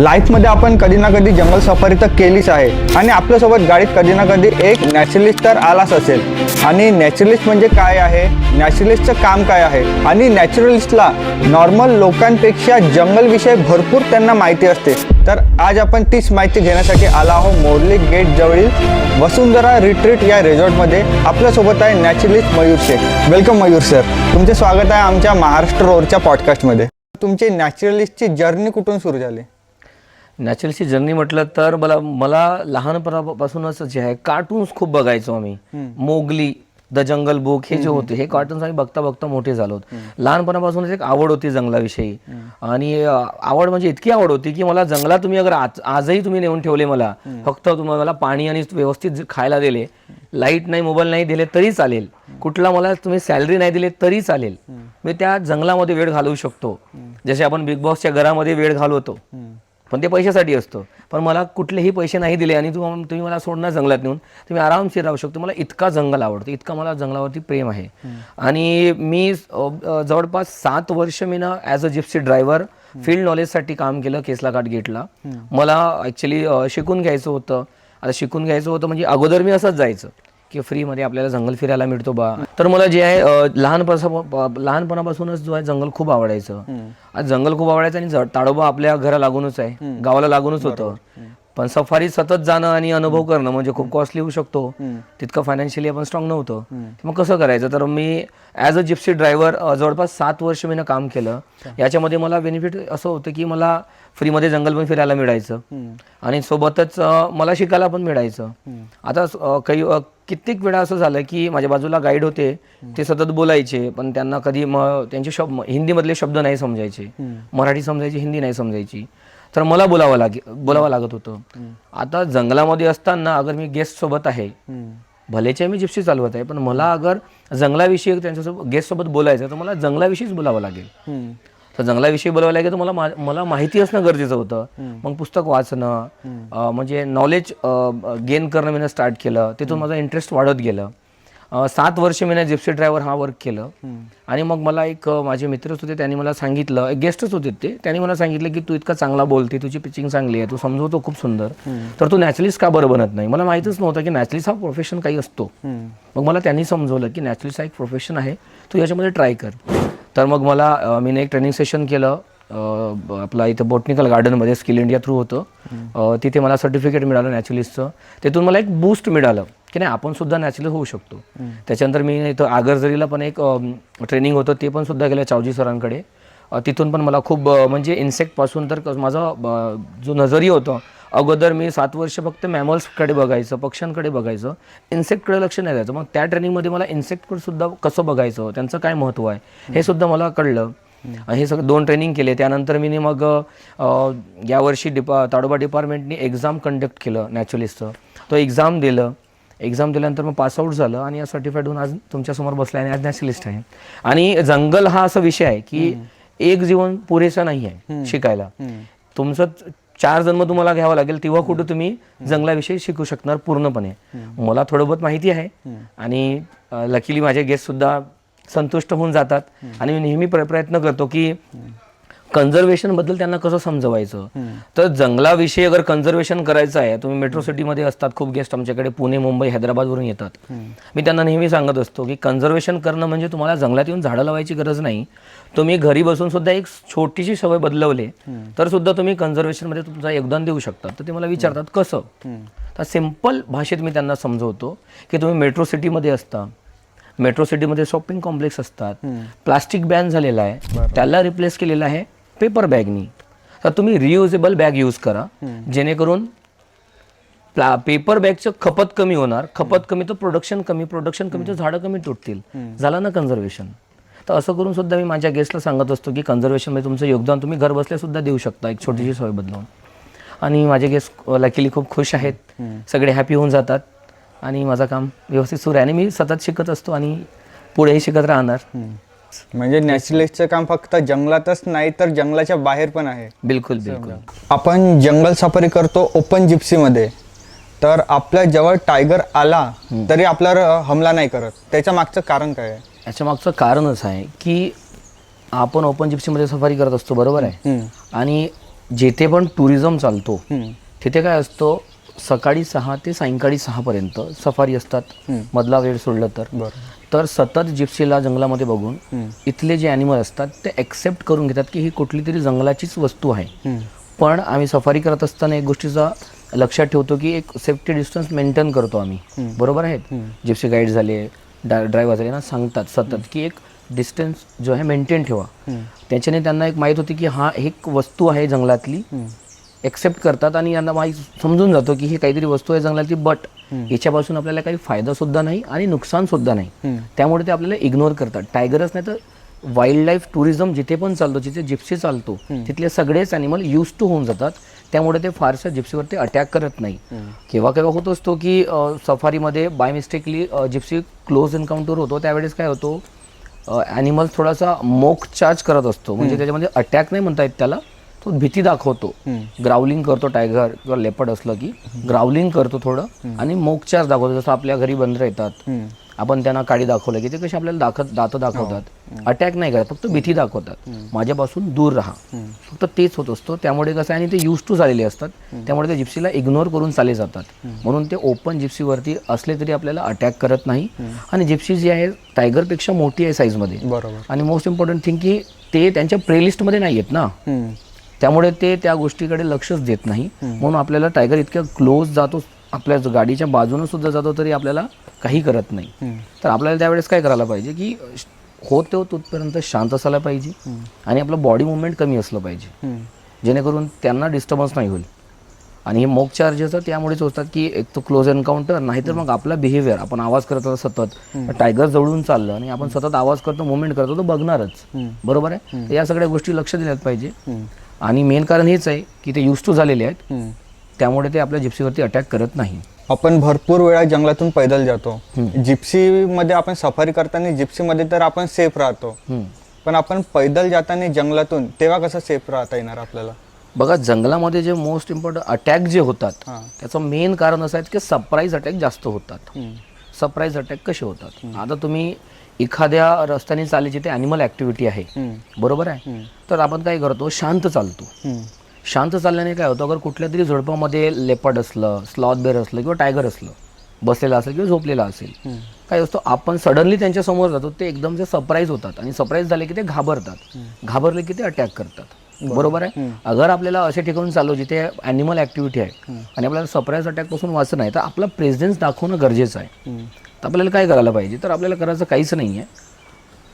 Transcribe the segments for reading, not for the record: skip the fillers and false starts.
लाईफमध्ये आपण कधी ना कधी जंगल सफारी तर केलीच आहे आणि आपल्यासोबत गाडीत कधी ना कधी एक नॅचरलिस्ट तर आलाच असेल. आणि नॅचरलिस्ट म्हणजे काय आहे, नॅचरलिस्टचं काम काय आहे आणि नॅचरलिस्टला नॉर्मल लोकांपेक्षा जंगलविषयी भरपूर त्यांना माहिती असते. तर आज आपण तीच माहिती घेण्यासाठी आला आहोत मोरली गेट जवळील वसुंधरा रिट्रीट या रिसॉर्टमध्ये. आपल्यासोबत आहे naturalist Mayur Shaikh. Welcome Mayur sir, तुमचे स्वागत आहे आमच्या महाराष्ट्र रोडच्या पॉडकास्टमध्ये. तुमची नॅचरलिस्टची जर्नी कुठून सुरू झाली? नॅचरलची जर्नी म्हटलं तर मला लहानपणापासूनच जे आहे कार्टून्स खूप बघायचो आम्ही. मोगली, द जंगल बुक हे जे होते हे कार्टून्स आम्ही बघता बघता मोठे झालो. लहानपणापासूनच एक आवड होती जंगलाविषयी आणि आवड म्हणजे इतकी आवड होती की मला जंगलात तुम्ही अगर आजही तुम्ही नेऊन ठेवले, मला फक्त तुम्हाला पाणी आणि व्यवस्थित खायला दिले, लाईट नाही, मोबाईल नाही दिले तरी चालेल, कुठला मला तुम्ही सॅलरी नाही दिले तरी चालेल, मी त्या जंगलामध्ये वेळ घालवू शकतो. जसे आपण बिग बॉसच्या घरामध्ये वेळ घालवतो पण ते पैशासाठी असतं. पण मला कुठलेही पैसे नाही दिले आणि तुम्ही मला सोडणार जंगलात नेऊन, तुम्ही आरामशीर राहू शकतो. मला इतका जंगल आवडतं, इतका मला जंगलावरती प्रेम आहे. आणि मी जवळपास 7 वर्ष मी ना as a Gypsy driver field नॉलेजसाठी काम केलं केसला घाट गेटला. मला ॲक्च्युली शिकून घ्यायचं होतं. आता शिकून घ्यायचं होतं म्हणजे अगोदर मी असंच जायचं की फ्रीमध्ये आपल्याला जंगल फिरायला मिळतो बा. तर मला जे आहे लहानपणापासूनच जो आहे जंगल खूप आवडायचं. आज जंगल खूप आवडायचं आणि ताडोबा आपल्या घरा लागूनच आहे, गावाला लागूनच होतं. पण सफारी सतत जाणं आणि अनुभव करणं म्हणजे खूप कॉस्टली होऊ शकतो. तितकं फायनान्शियली आपण स्ट्रॉंग नव्हतं. मग कसं करायचं, तर मी ॲज अ जिप्सी ड्रायव्हर जवळपास 7 वर्ष मी काम केलं. याच्यामध्ये मला बेनिफिट असं होतं की मला फ्रीमध्ये जंगल पण फिरायला मिळायचं आणि सोबतच मला शिकायला पण मिळायचं. आता कित्येक वेळा असं झालं की माझ्या बाजूला गाईड होते, ते सतत बोलायचे पण त्यांना कधी त्यांचे हिंदीमधले शब्द नाही समजायचे, मराठी समजायची, हिंदी नाही समजायची. तर मला बोलावं लागत होतं. आता जंगलामध्ये असताना अगर मी गेस्ट सोबत आहे, भलेचे मी जिप्सी चालवत आहे, पण मला अगर जंगलाविषयी त्यांच्यासोबत गेस्ट सोबत बोलायचं तर मला जंगलाविषयीच बोलावं लागेल. तर जंगलाविषयी बोलावं लागेल तर मला माहिती असणं गरजेचं होतं. मग पुस्तक वाचणं म्हणजे नॉलेज गेन करणं मी स्टार्ट केलं. तिथून माझा इंटरेस्ट वाढत गेलं. 7 वर्ष मी जिप्सी ड्रायव्हर हा वर्क केलं. आणि मग मला एक माझे मित्रच होते, त्यांनी मला सांगितलं, एक गेस्टच होते ते, त्यांनी मला सांगितलं की तू इतका चांगला बोलते, तुझी पिचिंग चांगली आहे, तू समजवतो खूप सुंदर, तर तू नॅचरलिस्ट का बरं बनत नाही. मला माहितीच नव्हतं की नॅचरलिस्ट हा प्रोफेशन काही असतो. मग मला त्यांनी समजवलं की नॅचरलिस्ट हा एक प्रोफेशन आहे, तू याच्यामध्ये ट्राय कर. तर मग मी एक ट्रेनिंग सेशन केलं आपला इथं बॉटनिकल गार्डनमध्ये, स्किल इंडिया थ्रू होतं. तिथे मला सर्टिफिकेट मिळालं नॅचरलिस्टचं. तिथून मला एक बूस्ट मिळालं की नाही, आपण सुद्धा नॅचरल होऊ शकतो. त्याच्यानंतर मी इथं आगरजरीला पण एक ट्रेनिंग होतं, ते पण सुद्धा गेलं चावजी सरांकडे. तिथून पण मला खूप म्हणजे इन्सेक्टपासून तर माझा जो नजरिया होता, अगोदर मी 7 वर्ष फक्त मॅमल्सकडे बघायचं, पक्ष्यांकडे बघायचं, इन्सेक्टकडे लक्ष नाही द्यायचं. मग त्या ट्रेनिंगमध्ये मला इन्सेक्टकडे सुद्धा कसं बघायचं, त्यांचं काय महत्त्व आहे हे सुद्धा मला कळलं. हे सगळं 2 ट्रेनिंग केले. त्यानंतर मी मग यावर्षी ताडोबा डिपार्टमेंटने एक्झाम कंडक्ट केलं नॅचरलिस्टचं. तो एक्झाम दिल्यानंतर मग पासआउट झालं आणि या सर्टिफाईड होऊन आज तुमच्यासमोर बसला आणि आज नॅचरलिस्ट आहे. आणि जंगल हा असा विषय आहे की एक जीवन पुरेसा नाही आहे शिकायला. तुमचं 4 जन्म तुम्हाला घ्यावं लागेल, तेव्हा कुठं तुम्ही जंगलाविषयी शिकू शकणार पूर्णपणे. मला थोडं बहुत माहिती आहे आणि लकीली माझे गेस्ट सुद्धा संतुष्ट होऊन जातात. आणि मी नेहमी प्रयत्न करतो की कन्झर्वेशन बद्दल त्यांना कसं समजवायचं. तर जंगलाविषयी अगर कन्झर्वेशन करायचं आहे, तुम्ही मेट्रो सिटीमध्ये असतात, खूप गेस्ट आमच्याकडे पुणे, मुंबई, हैदराबादवरून येतात. मी त्यांना नेहमी सांगत असतो की कन्झर्वेशन करणं म्हणजे तुम्हाला जंगलात येऊन झाडं लावायची गरज नाही. तुम्ही घरी बसून सुद्धा एक छोटीशी सवय बदलवली तर सुद्धा तुम्ही कन्झर्वेशनमध्ये तुमचं योगदान देऊ शकता. तर ते मला विचारतात कसं. तर सिम्पल भाषेत मी त्यांना समजवतो की तुम्ही मेट्रो सिटीमध्ये असता, मेट्रो सिटीमध्ये शॉपिंग कॉम्प्लेक्स असतात, प्लास्टिक बॅन झालेला आहे, त्याला रिप्लेस केलेलं आहे पेपर बॅगनी. तर तुम्ही रियुजेबल बॅग यूज करा, जेणेकरून पेपर बॅगचं खपत कमी होणार, खपत कमी तर प्रोडक्शन कमी तर झाडं कमी तुटतील, झालं ना कन्झर्वेशन. तर असं करून सुद्धा मी माझ्या गेस्टला सांगत असतो की कन्झर्वेशनमध्ये तुमचं योगदान तुम्ही घर बसल्या सुद्धा देऊ शकता, एक छोटीशी सवय बदलून. आणि माझे गेस्ट लकीली खूप खुश आहेत, सगळे हॅपी होऊन जातात आणि माझं काम व्यवस्थित सुरू आहे. आणि मी सतत शिकत असतो आणि पुढेही शिकत राहणार. म्हणजे नॅचरलिस्टचं काम फक्त जंगलातच नाही तर जंगलाच्या बाहेर पण आहे. बिलकुल. आपण जंगल सफारी करतो ओपन जिप्सीमध्ये, तर आपल्या जवळ टायगर आला तरी आपल्यावर हमला नाही करत, त्याच्या मागचं कारण काय आहे? याच्या मागचं कारणच आहे की आपण ओपन जिप्सीमध्ये सफारी करत असतो, बरोबर आहे. आणि जिथे पण टुरिझम चालतो तिथे काय असतं, सकाळी 6 ते सायंकाळी 6 पर्यंत सफारी असतात, मधला वेळ सोडलं तर सतत जिप्सीला जंगलामध्ये बघून इथले जे ॲनिमल असतात ते ॲक्सेप्ट करून घेतात की ही कुठली तरी जंगलाचीच वस्तू आहे. पण आम्ही सफारी करत असताना एक गोष्टीचा लक्षात ठेवतो की एक सेफ्टी डिस्टन्स मेंटेन करतो आम्ही, बरोबर आहेत. जिप्सी गाईड झाले, ड्रायव्हर झाले ना, सांगतात सतत की एक डिस्टन्स जो आहे मेंटेन ठेवा. त्याच्याने त्यांना एक माहीत होती की हा एक वस्तू आहे जंगलातली, एक्सेप्ट करतात आणि यांना माहीत समजून जातो की ही काहीतरी वस्तू आहे जंगलातली, बट याच्यापासून आपल्याला काही फायदा सुद्धा नाही आणि नुकसान सुद्धा नाही. त्यामुळे ते आपल्याला इग्नोर करतात. टायगरच नाही तर वाईल्ड लाईफ टुरिझम जिथे पण चालतो, जिथे जिप्सी चालतो, तिथले सगळेच ॲनिमल यूज टू होऊन जातात. त्यामुळे ते फारशा जिप्सीवरती अटॅक करत नाही. केव्हा केव्हा होत असतो की सफारीमध्ये by mistakely Gypsy close encounter होतो. त्यावेळेस काय होतो, ॲनिमल थोडासा मोक चार्ज करत असतो, म्हणजे त्याच्यामध्ये अटॅक नाही म्हणता येत त्याला, तो भीती दाखवतो, ग्राउलिंग करतो. टायगर किंवा लेपर्ड असलं की ग्राउलिंग करतो थोडं आणि मोक चार्ज दाखवतो. जसं आपल्या घरी बंदर येतात, आपण त्यांना काडी दाखवलं की ते कसे आपल्याला दातं दाखवतात, अटॅक नाही करत, फक्त भीती दाखवतात, माझ्यापासून दूर राहा, फक्त तेच होत असतो. त्यामुळे कसं आहे, आणि ते यूज टू झालेले असतात, त्यामुळे ते जिप्सीला इग्नोर करून चाले जातात. म्हणून ते ओपन जिप्सीवरती असले तरी आपल्याला अटॅक करत नाही. आणि जिप्सी जी आहे टायगरपेक्षा मोठी आहे साईजमध्ये, बरोबर. आणि मोस्ट इम्पॉर्टंट थिंग की ते त्यांच्या प्लेलिस्टमध्ये नाही आहेत ना, त्यामुळे ते त्या गोष्टीकडे लक्षच देत नाही. म्हणून आपल्याला टायगर इतक्या क्लोज जातो, आपल्या गाडीच्या बाजूने सुद्धा जातो तरी आपल्याला काही करत नाही. तर आपल्याला त्यावेळेस काय करायला पाहिजे की होतो तिथपर्यंत शांत असायला पाहिजे आणि आपलं बॉडी मुवमेंट कमी असलं पाहिजे, जेणेकरून त्यांना डिस्टर्बन्स नाही होईल. आणि हे मोक चार्जेस त्यामुळेच होतात की एक तो क्लोज एन्काउंटर, नाहीतर मग आपला बिहेवियर, आपण आवाज करतो सतत, टायगर जवळून चाललं आणि आपण सतत आवाज करतो, मुवमेंट करतो, तो बघणारच, बरोबर आहे. तर या सगळ्या गोष्टी लक्ष दिल्यात पाहिजे. आणि मेन कारण हेच आहे की ते यूज टू झालेले आहेत, त्यामुळे ते आपल्या जिप्सीवरती अटॅक करत नाही. आपण भरपूर वेळा जंगलातून पैदल जातो, जिप्सीमध्ये आपण सफारी करताना जिप्सीमध्ये तर आपण सेफ राहतो, पण आपण पैदल जाताना जंगलातून तेव्हा कसं सेफ राहता येणार आपल्याला? बघा, जंगलामध्ये जे मोस्ट इम्पॉर्टंट अटॅक जे होतात त्याचं मेन कारण असं आहे की सरप्राईज अटॅक जास्त होतात. सरप्राईज अटॅक कसे होतात, आता तुम्ही एखाद्या रस्त्याने चालले जिथे ॲनिमल ॲक्टिव्हिटी आहे, बरोबर आहे, तर आपण काय करतो, शांत चालतो. शांत चालल्याने काय होतं, अगर कुठल्या तरी झुडपामध्ये लेपर्ड असलं, स्लॉथ बेअर असलं किंवा टायगर असलं, बसलेला असेल किंवा झोपलेला असेल, काय असतं, आपण सडनली त्यांच्या समोर जातो, ते एकदम जे सरप्राईज होतात आणि सरप्राईज झाले की ते घाबरतात, घाबरले की ते अटॅक करतात, बरोबर आहे. अगर आपल्याला असे ठिकाणी चालू जिथे ॲनिमल ॲक्टिव्हिटी आहे आणि आपल्याला सरप्राईज अटॅकपासून वाचणं आहे, तर आपला प्रेझेन्स दाखवणं गरजेचं आहे. तर आपल्याला काय करायला पाहिजे, तर आपल्याला करायचं काहीच नाही आहे.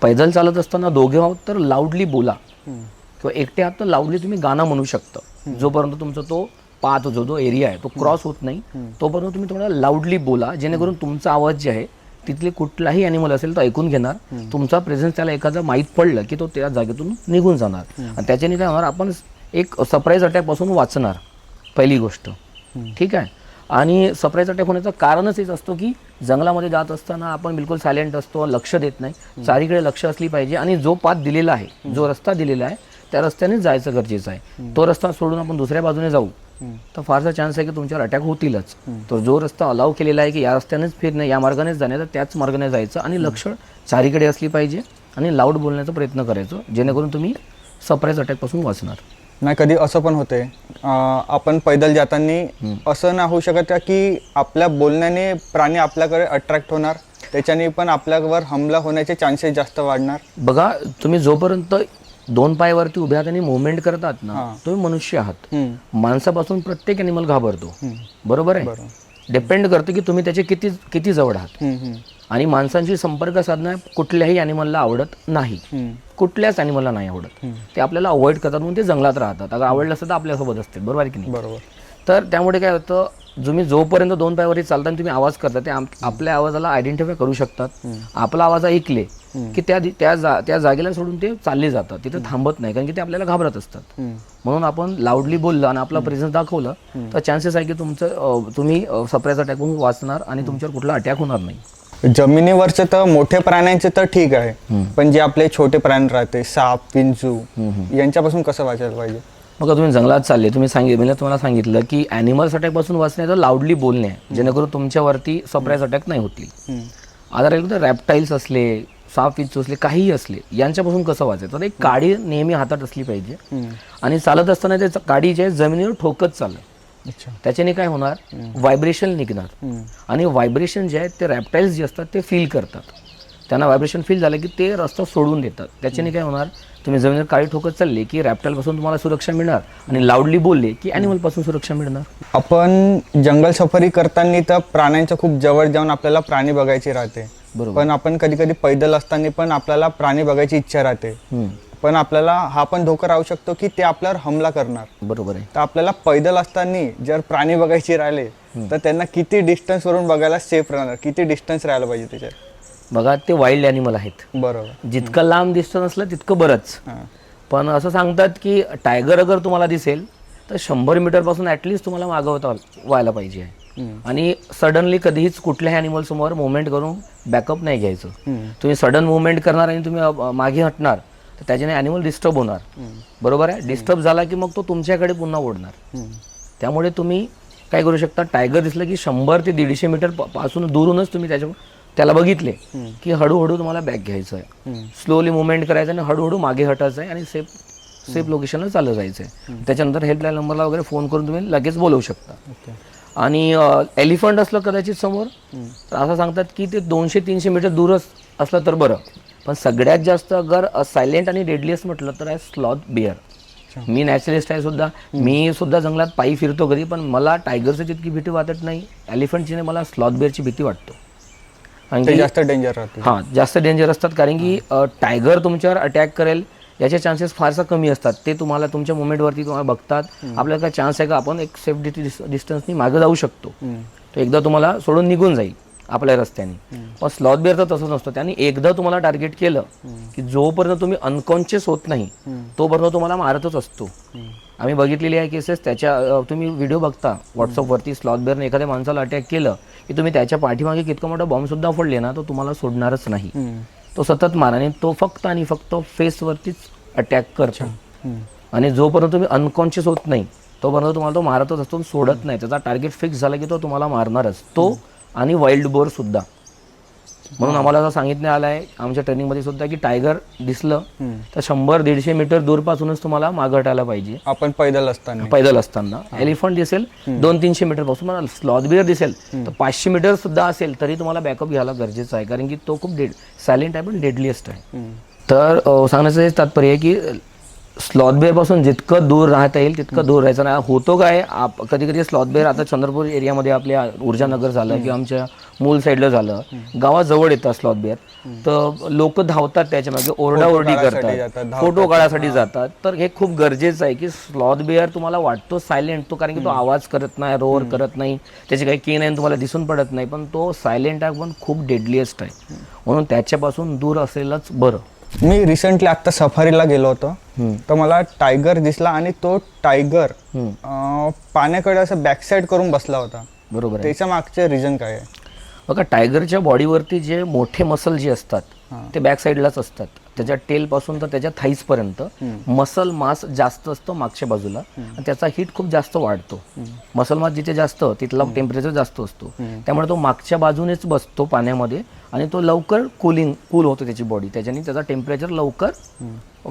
पैदल चालत असताना दोघे आहोत तर लाऊडली बोला, किंवा एकटे आहात तर लाऊडली तुम्ही गाणं म्हणू शकता. जोपर्यंत तुमचा तो पाथ जो एरिया आहे तो क्रॉस होत नाही तोपर्यंत तुम्ही थोडा लाऊडली बोला, जेणेकरून तुमचा आवाज जे आहे तिथले कुठलाही ॲनिमल असेल तो ऐकून घेणार. तुमचा प्रेझेन्स त्याला एखादा माहीत पडलं की तो त्या जागेतून निघून जाणार आणि त्याच्याने काय होणार, आपण एक सरप्राईज अटॅकपासून वाचणार, पहिली गोष्ट, ठीक आहे. आणि सरप्राईज अटॅक होण्याचं कारणच हेच असतो की जंगलामध्ये जात असताना आपण बिलकुल सायलेंट असतो, लक्ष देत नाही, चारीकडे लक्ष असली पाहिजे. आणि जो पाथ दिलेला आहे, जो रस्ता दिलेला आहे त्या रस्त्यानेच जायचं गरजेचं आहे. तो रस्ता सोडून आपण दुसऱ्या बाजूने जाऊ तर फारसा चान्स आहे की तुमच्यावर अटॅक होतीलच. तर जो रस्ता अलाव केलेला आहे की या रस्त्यानेच फिरणे, या मार्गानेच जाणे, तर त्याच मार्गाने जायचं आणि लक्ष चारीकडे असली पाहिजे आणि लाऊड बोलण्याचा प्रयत्न करायचं, जेणेकरून तुम्ही सरप्राईज अटॅकपासून वाचणार. नाही, कधी असं पण होते, आपण पैदल जाताना असं नाही होऊ शकत की आपल्या बोलण्याने प्राणी आपल्याकडे अट्रॅक्ट होणार, त्याच्याने पण आपल्यावर हमला होण्याचे चान्सेस जास्त वाढणार. बघा, तुम्ही जोपर्यंत 2 पायावरती उभे आहात आणि मुवमेंट करतात ना, तुम्ही मनुष्य आहात. माणसापासून प्रत्येक ॲनिमल घाबरतो, बरोबर आहे. डिपेंड करतं की तुम्ही त्याचे किती जवळ आहात. आणि माणसांशी संपर्क साधणं कुठल्याही ॲनिमलला आवडत नाही, कुठल्याच ॲनिमलला नाही आवडत. ते आपल्याला अवॉइड करतात म्हणून ते जंगलात राहतात. अगर आवडलं असतं तर आपल्यासोबत असते, बरोबर आहे की नाही? बरोबर. तर त्यामुळे काय होतं, तुम्ही जोपर्यंत 2 पायावरती चालताना तुम्ही आवाज करता, ते आपल्या आवाजाला आयडेंटिफाय करू शकतात. आपला आवाज ऐकले की त्या जागेला सोडून ते चालले जातात, तिथे थांबत नाही, कारण की ते आपल्याला घाबरत असतात. म्हणून आपण लाऊडली बोललं आणि आपला प्रेझेन्स दाखवलं तर चान्सेस आहे की तुम्ही सरप्राईज अटॅक होऊन वाचणार आणि तुमच्यावर कुठला अटॅक होणार नाही. जमिनीवरचे तर मोठे प्राण्यांचे तर ठीक आहे, पण जे आपले छोटे प्राणी राहते, साप, विंचू, यांच्यापासून कसं वाचायला पाहिजे? मग तुम्ही जंगलात चालले, मी तुम्हाला सांगितलं की ॲनिमल्स अटॅकपासून वाचण्याचं लाऊडली बोलणे, जेणेकरून तुमच्यावरती सरप्राईज अटॅक नाही होतील. आता राहिलं तर रॅप्टाईल्स असले, साप वीज असले काहीही असले यांच्यापासून कसं वाचायचं. तर एक काडी नेहमी हातात असली पाहिजे आणि चालत असताना ते काडी जे आहे जमिनीवर ठोकत चाललं. अच्छा. त्याच्याने काय होणार, व्हायब्रेशन निघणार आणि व्हायब्रेशन जे आहेत ते रॅप्टाईल्स जे असतात ते फील करतात. त्यांना व्हायब्रेशन फील झालं की ते रस्ता सोडून देतात. त्याच्याने काय होणार, तुम्ही जमिनीवर काळी ठोकत चालले की रॅप्टाईलपासून तुम्हाला सुरक्षा मिळणार आणि लाऊडली बोलले की ॲनिमलपासून सुरक्षा मिळणार. आपण जंगल सफारी करताना तर प्राण्यांच्या खूप जवळ जाऊन आपल्याला प्राणी बघायची राहते. बरोबर. पण आपण कधी कधी पैदल असताना पण आपल्याला प्राणी बघायची इच्छा राहते. पण आपल्याला हा पण धोका राहू शकतो की ते आपल्यावर हमला करणार. बरोबर आहे. तर आपल्याला पैदल असताना जर प्राणी बघायची राहिले तर त्यांना किती डिस्टन्स वरून बघायला सेफ राहणार, किती डिस्टन्स राहायला पाहिजे त्याच्यात. बघा, ते वाईल्ड ॲनिमल आहेत. बरोबर. जितकं लांब दिसतं नसलं तितकं बरंच. पण असं सांगतात की टायगर अगर तुम्हाला दिसेल तर 100 मीटरपासून ॲटलिस्ट तुम्हाला मागवता व्हायला पाहिजे. आणि सडनली कधीच कुठल्याही ॲनिमल समोर मुवमेंट करून बॅकअप नाही घ्यायचं. तुम्ही सडन मुवमेंट करणार आणि तुम्ही मागे हटणार तर त्याच्याने ॲनिमल डिस्टर्ब होणार. बरोबर आहे. डिस्टर्ब झाला की मग तो तुमच्याकडे पुन्हा ओढणार. त्यामुळे तुम्ही काय करू शकता, टायगर दिसलं की 100 ते 150 मीटर पासून दुरूनच तुम्ही त्याला बघितले की हळूहळू तुम्हाला बॅक घ्यायचं आहे, स्लोली मुवमेंट करायचं आणि हळूहळू मागे हटायचं आहे आणि सेफ लोकेशनला चाललं जायचं आहे. त्याच्यानंतर हेल्पलाईन नंबरला वगैरे फोन करून तुम्ही लगेच बोलवू शकता. आणि एलिफंट असलं कदाचित समोर तर असं सांगतात की ते 200-300 मीटर दूरच असलं तर बरं. पण सगळ्यात जास्त अगर सायलेंट आणि डेडलीस्ट म्हटलं तर आहे स्लॉथ बिअर. मी नॅचरलिस्ट आहे सुद्धा, मी सुद्धा जंगलात पायी फिरतो कधी, पण मला टायगरची तितकी भीती वाटत नाही. एलिफंटची नाही, मला स्लॉथ बिअरची भीती वाटतो. ते जास्त डेंजर राहते. हां, जास्त डेंजर असतात कारण की टायगर तुमच्यावर अटॅक करेल याचे चान्सेस फारसा कमी असतात. ते तुम्हाला तुमच्या मुवमेंटवरती तुम्हाला बघतात. आपल्याला काय चान्स आहे का आपण एक सेफ डिस्टन्सनी मागे जाऊ शकतो. तो एकदा तुम्हाला सोडून निघून जाईल आपल्या रस्त्याने. पण स्लॉथ बिअर तर तसं नसतं. त्यांनी एकदा तुम्हाला टार्गेट केलं की जोपर्यंत तुम्ही अनकॉन्शियस होत नाही तोपर्यंत तुम्हाला मारतच असतो. आम्ही बघितलेली आहे केसेस. त्याच्या तुम्ही व्हिडिओ बघता व्हॉट्सअपवरती, स्लॉथ बिअरने एखाद्या माणसाला अटॅक केलं की तुम्ही त्याच्या पाठीमागे कितका मोठा बॉम्ब सुद्धा फोडले ना तो तुम्हाला सोडणारच नाही. तो सतत माराने तो फक्त आणि फक्त फेसवरतीच अटॅक करतो. आणि जोपर्यंत तुम्ही अनकॉन्शियस होत नाही तोपर्यंत तुम्हाला तो मारतच असतो, सोडत नाही. त्याचा टार्गेट फिक्स झाला की तो तुम्हाला मारणारच. तो आणि वाईल्ड बोर सुद्धा. म्हणून आम्हाला असं सांगितलं आलं आहे आमच्या ट्रेनिंगमध्ये सुद्धा की टायगर दिसलं तर 100-150 मीटर दूरपासूनच तुम्हाला मागं हटायला पाहिजे. आपण पैदल असताना. एलिफंट दिसेल 200-300 मीटर पासून, मला स्लॉथ बिअर दिसेल तर 500 मीटर सुद्धा असेल तरी तुम्हाला बॅकअप घ्यायला गरजेचं आहे. कारण की तो खूप सायलेंट आहे पण डेडलीएस्ट आहे. तर सांगण्याचं हे तात्पर्य आहे की स्लॉथ बिअर पासून जितकं दूर राहता येईल तितकं दूर राहायचं नाही. होतो काय, कधी कधी स्लॉथ बिअर आता चंद्रपूर एरियामध्ये आपल्या ऊर्जानगर झालं किंवा आमच्या मूल साईडला झालं, गावाजवळ येतात स्लॉथ बिअर, तर लोक धावतात त्याच्या मागे, ओरडाओरडी करतात, फोटो काढायसाठी जातात. तर हे खूप गरजेचं आहे की स्लॉथ बिअर तुम्हाला वाटतो सायलेंट, तो कारण की तो आवाज करत नाही, रोअर करत नाही, त्याची काही केन आहे तुम्हाला दिसून पडत नाही, पण तो सायलेंट आहे पण खूप डेडलीएस्ट आहे. म्हणून त्याच्यापासून दूर असेलच बरं. मी रिसेंटली आता सफारीला गेलो होतो तर मला टायगर दिसला आणि तो टायगर पाण्याकडे असं बॅकसाईड करून बसला होता. बरोबर आहे. त्याच्या मागचे रिझन काय आहे? बघा, टायगरच्या बॉडीवरती जे मोठे मसल जे असतात ते बॅक साईडलाच असतात. त्याच्या टेल पासून तर त्याच्या थाईज पर्यंत मसल मास जास्त असतो मागच्या बाजूला आणि त्याचा हीट खूप जास्त वाढतो. मसल मास जिथे जास्त तिथला टेम्परेचर जास्त असतो, त्यामुळे तो मागच्या बाजूनेच बसतो पाण्यामध्ये आणि तो लवकर कूल होतो त्याची बॉडी. त्याच्याने त्याचा टेम्परेचर लवकर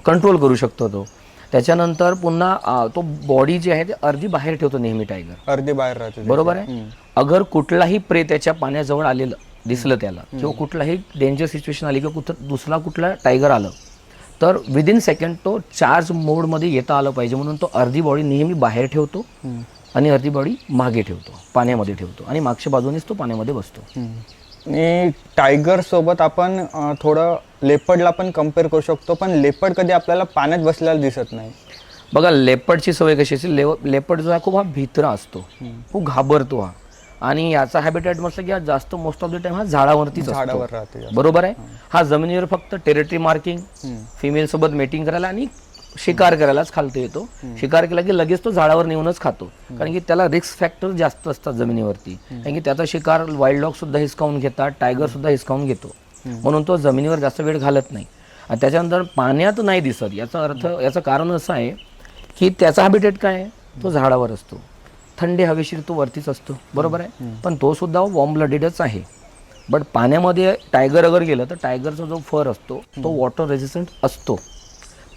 कंट्रोल करू शकतो तो. त्याच्यानंतर पुन्हा तो बॉडी जी आहे ती अर्धी बाहेर ठेवतो नेहमी टायगर, अर्धी बाहेर राहते. बरोबर आहे. अगर कुठलाही प्रे त्याच्या पाण्याजवळ आलेलं दिसलं त्याला किंवा कुठलाही डेंजर सिच्युएशन आली किंवा दुसरा कुठला टायगर आलं तर विदिन सेकंड तो चार्ज मोडमध्ये येता आलं पाहिजे. म्हणून तो अर्धी बॉडी नेहमी बाहेर ठेवतो आणि अर्धी बॉडी मागे ठेवतो, पाण्यामध्ये ठेवतो आणि मागच्या बाजूनेच तो पाण्यामध्ये बसतो. आणि टायगर सोबत आपण थोडं लेपर्डला पण कम्पेअर करू शकतो, पण लेपर्ड कधी आपल्याला पाण्यात बसलेला दिसत नाही. बघा, लेपर्डची सवय कशी असेल, लेपर्ड जो आहे खूप हा भित्रा असतो, खूप घाबरतो हा. आणि याचा हॅबिटेट म्हटलं की हा जास्त मोस्ट ऑफ द टाइम हा झाडावरतीच असतो. बरोबर आहे. हा जमिनीवर फक्त टेरिटरी मार्किंग, फिमेल सोबत मेटिंग करायला आणि शिकार करायलाच खालतो येतो. शिकार केला की लगेच तो झाडावर नेऊनच खातो, कारण की त्याला रिस्क फॅक्टर जास्त असतात जमिनीवरती. कारण की त्याचा शिकार वाईल्ड डॉग सुद्धा हिसकावून घेतात, टायगर सुद्धा हिसकावून घेतो. म्हणून तो जमिनीवर जास्त वेळ घालत नाही. आणि त्याच्यानंतर पाण्यात नाही दिसत. याचा अर्थ, याचं कारण असं आहे की त्याचा हॅबिटेट काय आहे, तो झाडावर असतो, थंडी हवेशीर तो वरतीच असतो. बरोबर आहे. पण तो सुद्धा वॉर्म ब्लडेडच आहे. बट पाण्यामध्ये टायगर अगर गेलं तर टायगरचा जो फर असतो तो वॉटर रेजिस्टंट असतो,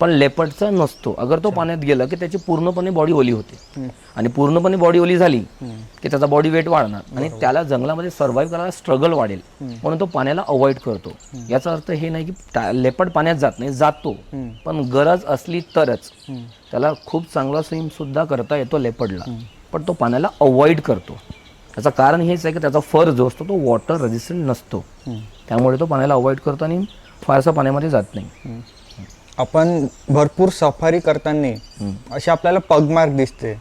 पण लेपर्डचा नसतो. अगर तो पाण्यात गेला की त्याची पूर्णपणे बॉडी ओली होते, आणि पूर्णपणे बॉडी ओली झाली की त्याचा बॉडी वेट वाढणार आणि त्याला जंगलामध्ये सर्व्हाइव्ह करायला स्ट्रगल वाढेल, म्हणून तो पाण्याला अवॉइड करतो. याचा अर्थ हे नाही की लेपर्ड पाण्यात जात नाही, जातो, पण गरज असली तरच. त्याला खूप चांगला स्विम सुद्धा करता येतो लेपर्डला, पण तो पाण्याला अवॉइड करतो. त्याचं कारण हेच आहे की त्याचा फर जो असतो तो वॉटर रेजिस्टंट नसतो, त्यामुळे तो पाण्याला अवॉइड करतो आणि फारसा पाण्यामध्ये जात नाही. आपण भरपूर सफारी करताना असे आपल्याला पगमार्क दिसते,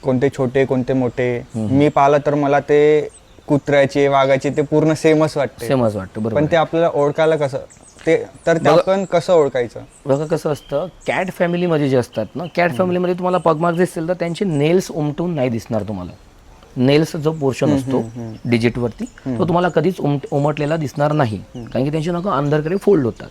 कोणते छोटे कोणते मोठे. मी पाहिलं तर मला ते कुत्र्याचे वाघाचे ते पूर्ण सेमच वाटते, बरोबर. पण ते आपल्याला ओळखायला कसं ते आपण कसं ओळखायचं? बघा कसं असतं, कॅट फॅमिलीमध्ये जे असतात ना, कॅट फॅमिलीमध्ये तुम्हाला पगमार्क दिसतील तर त्यांचे नेल्स उमटून नाही दिसणार तुम्हाला. नेल्स जो पोर्शन असतो डिजिटवरती तो तुम्हाला कधीच उमटलेला दिसणार नाही, कारण की त्यांची नखं अंदरकडे फोल्ड होतात.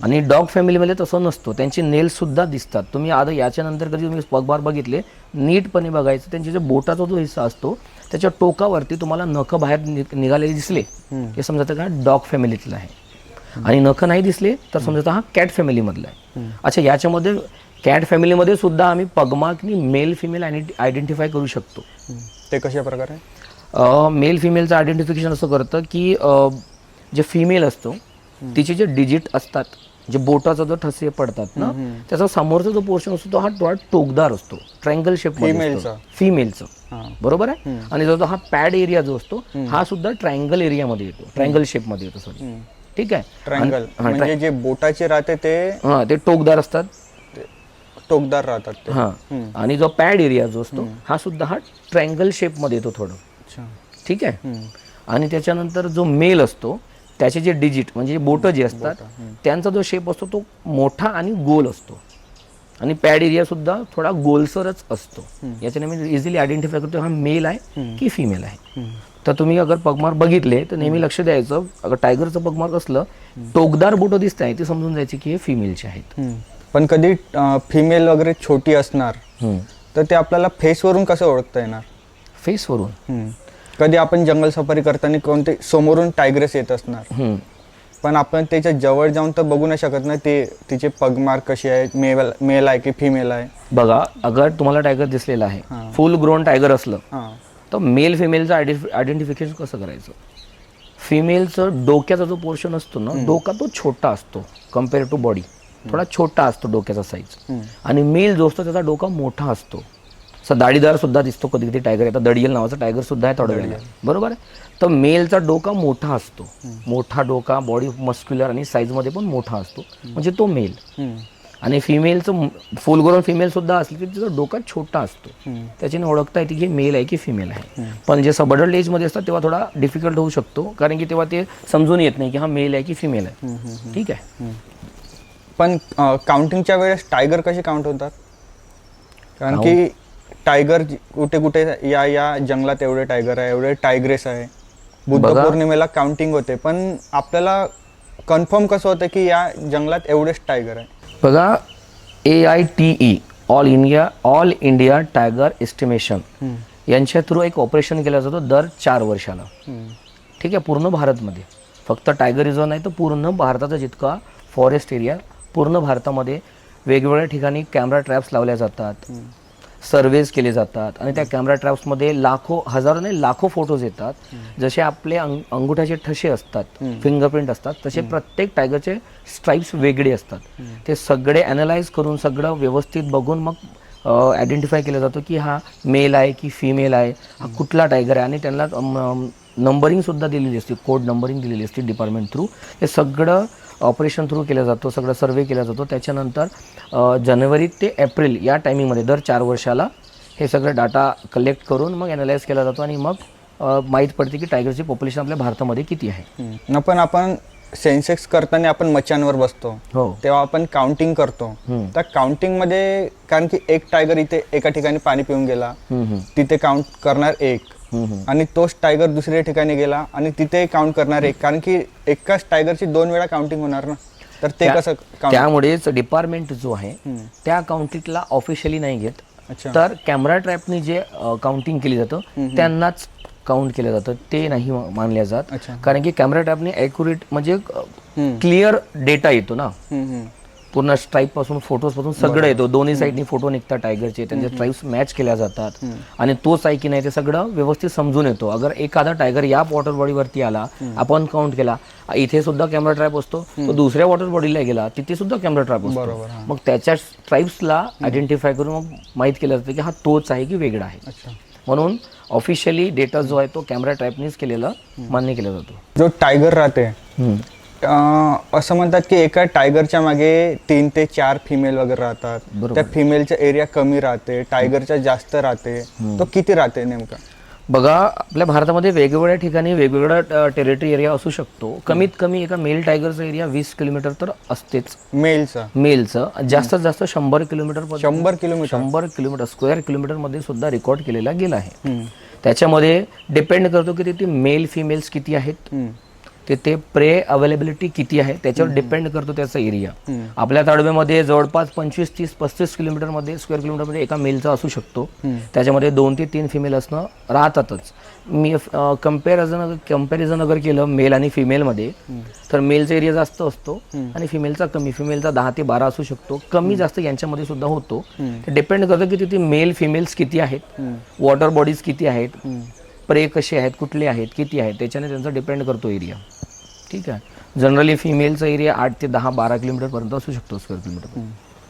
आणि डॉग फॅमिलीमध्ये तसं नसतो, त्यांचे नेल्स सुद्धा दिसतात. तुम्ही आता याच्यानंतर कधी तुम्ही पगमार्क बघितले नीटपणे बघायचं, त्यांचे जे बोटाचा जो हिस्सा असतो त्याच्या टोकावरती तुम्हाला नखं बाहेर निघालेले दिसले हे समजायचं का डॉग फॅमिलीतलं आहे, आणि नखं नाही दिसले तर समजायचं हा कॅट फॅमिलीमधला आहे. अच्छा, याच्यामध्ये कॅट फॅमिलीमध्ये सुद्धा आम्ही पगमार्कनी मेल फिमेल आयडेंटिफाय करू शकतो. ते कशा प्रकारे? मेल फिमेलचं आयडेंटिफिकेशन असं करतं की जे फिमेल असतो तिचे जे डिजिट असतात, जे बोटाचा जो ठसे पडतात ना, त्याचा समोरचा जो पोर्शन असतो तो हा थोडा टोकदार असतो, ट्रायंगल शेप फिमेलचं, बरोबर आहे. आणि जो हा पॅड एरिया जो असतो हा सुद्धा ट्रायंगल एरियामध्ये येतो, ट्रायंगल शेपमध्ये येतो, सॉरी, ठीक आहे. ट्रायंगल म्हणजे जे बोटाचे राहते ते टोकदार असतात, टोकदार राहतात. हा, आणि जो पॅड एरिया जो असतो हा सुद्धा हा ट्रायंगल शेपमध्ये येतो थोडं, ठीक आहे. आणि त्याच्यानंतर जो मेल असतो त्याचे जे डिजिट म्हणजे बोटं जे असतात त्यांचा जो शेप असतो तो मोठा आणि गोल असतो, आणि पॅड एरिया सुद्धा थोडा गोलसरच असतो. याच्याने मी इझिली आयडेंटिफाय करतो हा मेल आहे की फिमेल आहे. तर तुम्ही अगर पगमार्क बघितले तर नेहमी लक्ष द्यायचं, अगर टायगरचं पगमार्क असलं टोकदार बोटं दिसत आहे ती समजून जायची की हे फिमेलचे आहेत. पण कधी फिमेल वगैरे छोटी असणार तर ते आपल्याला फेसवरून कसं ओळखता येणार? फेसवरून कधी आपण जंगल सफारी करताना कोणते समोरून टायग्रेस येत असणार, पण आपण त्याच्या जवळ जाऊन तर बघू नाही शकत ना ते तिचे पगमार्क कसे आहेत, मेल आहे की फिमेल आहे. बघा, अगर तुम्हाला टायगर दिसलेला आहे, फुल ग्रोन टायगर असलं तर मेल फिमेलचं आयडेंटिफिकेशन कसं करायचं? फिमेलचं डोक्याचा जो पोर्शन असतो ना, डोका तो छोटा असतो कम्पेअर टू बॉडी, थोडा छोटा असतो डोक्याचा साईज, आणि मेल जो असतो त्याचा डोका मोठा असतो, असं दाढीदार सुद्धा दिसतो कधी कधी टायगर. आता दडियल नावाचा टायगर सुद्धा आहे थोड्या वेळेला, बरोबर आहे. तर मेलचा डोका मोठा असतो, मोठा डोका, बॉडी मस्क्युलर आणि साईजमध्ये पण मोठा असतो, म्हणजे तो मेल. आणि फिमेलचं फुल ग्रोन फिमेल सुद्धा असली की तिचा डोका छोटा असतो, त्याच्याने ओळखता येते की मेल आहे की फिमेल आहे. पण जे सबअडल्ट एजमध्ये असतात तेव्हा थोडा डिफिकल्ट होऊ शकतो, कारण की तेव्हा ते समजून येत नाही की हा मेल आहे की फिमेल आहे, ठीक आहे. पण काउंटिंगच्या वेळेस टायगर कसे काउंट होतात? कारण की टायगर कुठे कुठे या जंगलात एवढे टायगर आहे, एवढे टायग्रेस आहे, बुद्ध पौर्णिमेला काउंटिंग होते, पण आपल्याला कन्फर्म कसं होतं की या जंगलात एवढेच टायगर आहे? बघा, AITE all India tiger estimation यांच्या थ्रू एक ऑपरेशन केलं जातं दर 4 वर्षाला, ठीक आहे, पूर्ण भारतमध्ये. फक्त टायगर रिझर्व नाही तर पूर्ण भारताचा जितका फॉरेस्ट एरिया, पूर्ण भारतामध्ये वेगवेगळ्या ठिकाणी कॅमेरा ट्रॅप्स लावल्या जातात, सर्वेज केले जातात, आणि त्या कॅमेरा ट्रॅप्समध्ये हजारो नाही लाखो फोटोज येतात. जसे आपले अंगुठ्याचे ठसे असतात, फिंगरप्रिंट असतात, तसे प्रत्येक टायगरचे स्ट्राइप्स वेगळे असतात. ते सगळे ॲनालाइज करून सगळं व्यवस्थित बघून मग आयडेंटिफाय केलं जातं की हा मेल आहे की फिमेल आहे, हा कुठला टायगर आहे, आणि त्यांना नंबरिंगसुद्धा दिलेली असते, कोड नंबरिंग दिलेली असते डिपार्टमेंट थ्रू. हे सगळं ऑपरेशन थ्रू केलं जातो, सगळं सर्वे केला जातो. त्याच्यानंतर जानेवारी ते एप्रिल या टायमिंगमध्ये दर 4 वर्षाला हे सगळं डाटा कलेक्ट करून मग ॲनालाइज केला जातो, आणि मग माहीत पडते की टायगरची पॉप्युलेशन आपल्या भारतामध्ये किती आहे. पण आपण सेन्सेक्स करताना आपण मचांवर बसतो, तेव्हा आपण काउंटिंग करतो. त्या काउंटिंग मध्ये कारण की एक टायगर इथे एका ठिकाणी पाणी पिऊन गेला, तिथे काउंट करणार 1, आणि तोच टायगर दुसऱ्या ठिकाणी गेला आणि तिथे काउंट करणार 1, कारण की एकाच टायगरची 2 वेळा काउंटिंग होणार ना. तर ते कसं? त्यामुळेच डिपार्टमेंट जो आहे त्या काउंटिंगला ऑफिशियली नाही घेत, तर कॅमेरा ट्रॅपनी जे काउंटिंग केली जातं त्यांनाच काउंट केलं जातं ते नाही मानल्या जात. अच्छा. कारण की कॅमेरा ट्रॅपने ॲक्युरेट म्हणजे क्लिअर डेटा येतो ना, पूर्ण स्ट्राईप पासून फोटोज पासून सगळं येतो. दोन्ही साईडनी फोटो निघतात टायगरचे, त्यांचे स्ट्राईप्स मॅच केल्या जातात आणि तोच आहे की नाही ते सगळं व्यवस्थित समजून येतो. अगर एखादा टायगर या वॉटर बॉडीवरती आला, आपण काउंट केला, इथे सुद्धा कॅमेरा ट्रॅप असतो, तो दुसऱ्या वॉटर बॉडीला गेला तिथे सुद्धा कॅमेरा ट्रॅप असतो. मग त्याच्या स्ट्राईप्सला आयडेंटिफाय करून मग माहीत केलं जातं की हा तोच आहे की वेगळा आहे. म्हणून ऑफिशियली डेटा जो आहे तो कॅमेरा ट्रॅपनीच केलेला मान्य केला जातो. जो टायगर राहते असं म्हणतात की एका टायगरच्या मागे 3 ते 4 फिमेल वगैरे राहतात. त्या फिमेलचा एरिया कमी राहते, टायगरचा जास्त राहते. तो किती राहते नेमका? बघा, आपल्या भारतामध्ये वेगवेगळ्या ठिकाणी वेगवेगळा टेरिटरी एरिया असू शकतो. कमीत कमी एका मेल टायगरचा एरिया 20 किलोमीटर तर असतेच. मेलचं जास्तीत जास्त 100 किलोमीटर 100 किलोमीटर स्क्वेअर किलोमीटर मध्ये सुद्धा रेकॉर्ड केलेला गेला आहे. त्याच्यामध्ये डिपेंड करतो की ते मेल फिमेल्स किती आहेत, ते प्रे अवेलेबिलिटी किती आहे त्याच्यावर डिपेंड करतो त्याचा एरिया. आपल्या ताडव्यामध्ये जवळपास 25, 30, 35 किलोमीटर मध्ये स्क्वेअर किलोमीटर मध्ये एका मेलचा असू शकतो. त्याच्यामध्ये 2 ते 3 फिमेल असणं राहतातच. मी कम्पॅरिझन अगर केलं मेल आणि फिमेलमध्ये तर मेलचा एरिया जास्त असतो आणि फिमेलचा कमी. फिमेलचा 10 ते 12 असू शकतो. कमी जास्त यांच्यामध्ये सुद्धा होतो. डिपेंड करतं की तिथे मेल फिमेल्स किती आहेत, वॉटर बॉडीज किती आहेत, प्रे कसे आहेत, कुठले आहेत, किती आहेत, त्याच्याने त्यांचा डिपेंड करतो एरिया. ठीक आहे. जनरली फिमेलचा एरिया 8 ते 10, 12 किलोमीटर पर्यंत असू शकतो स्क्वेअर किलोमीटर.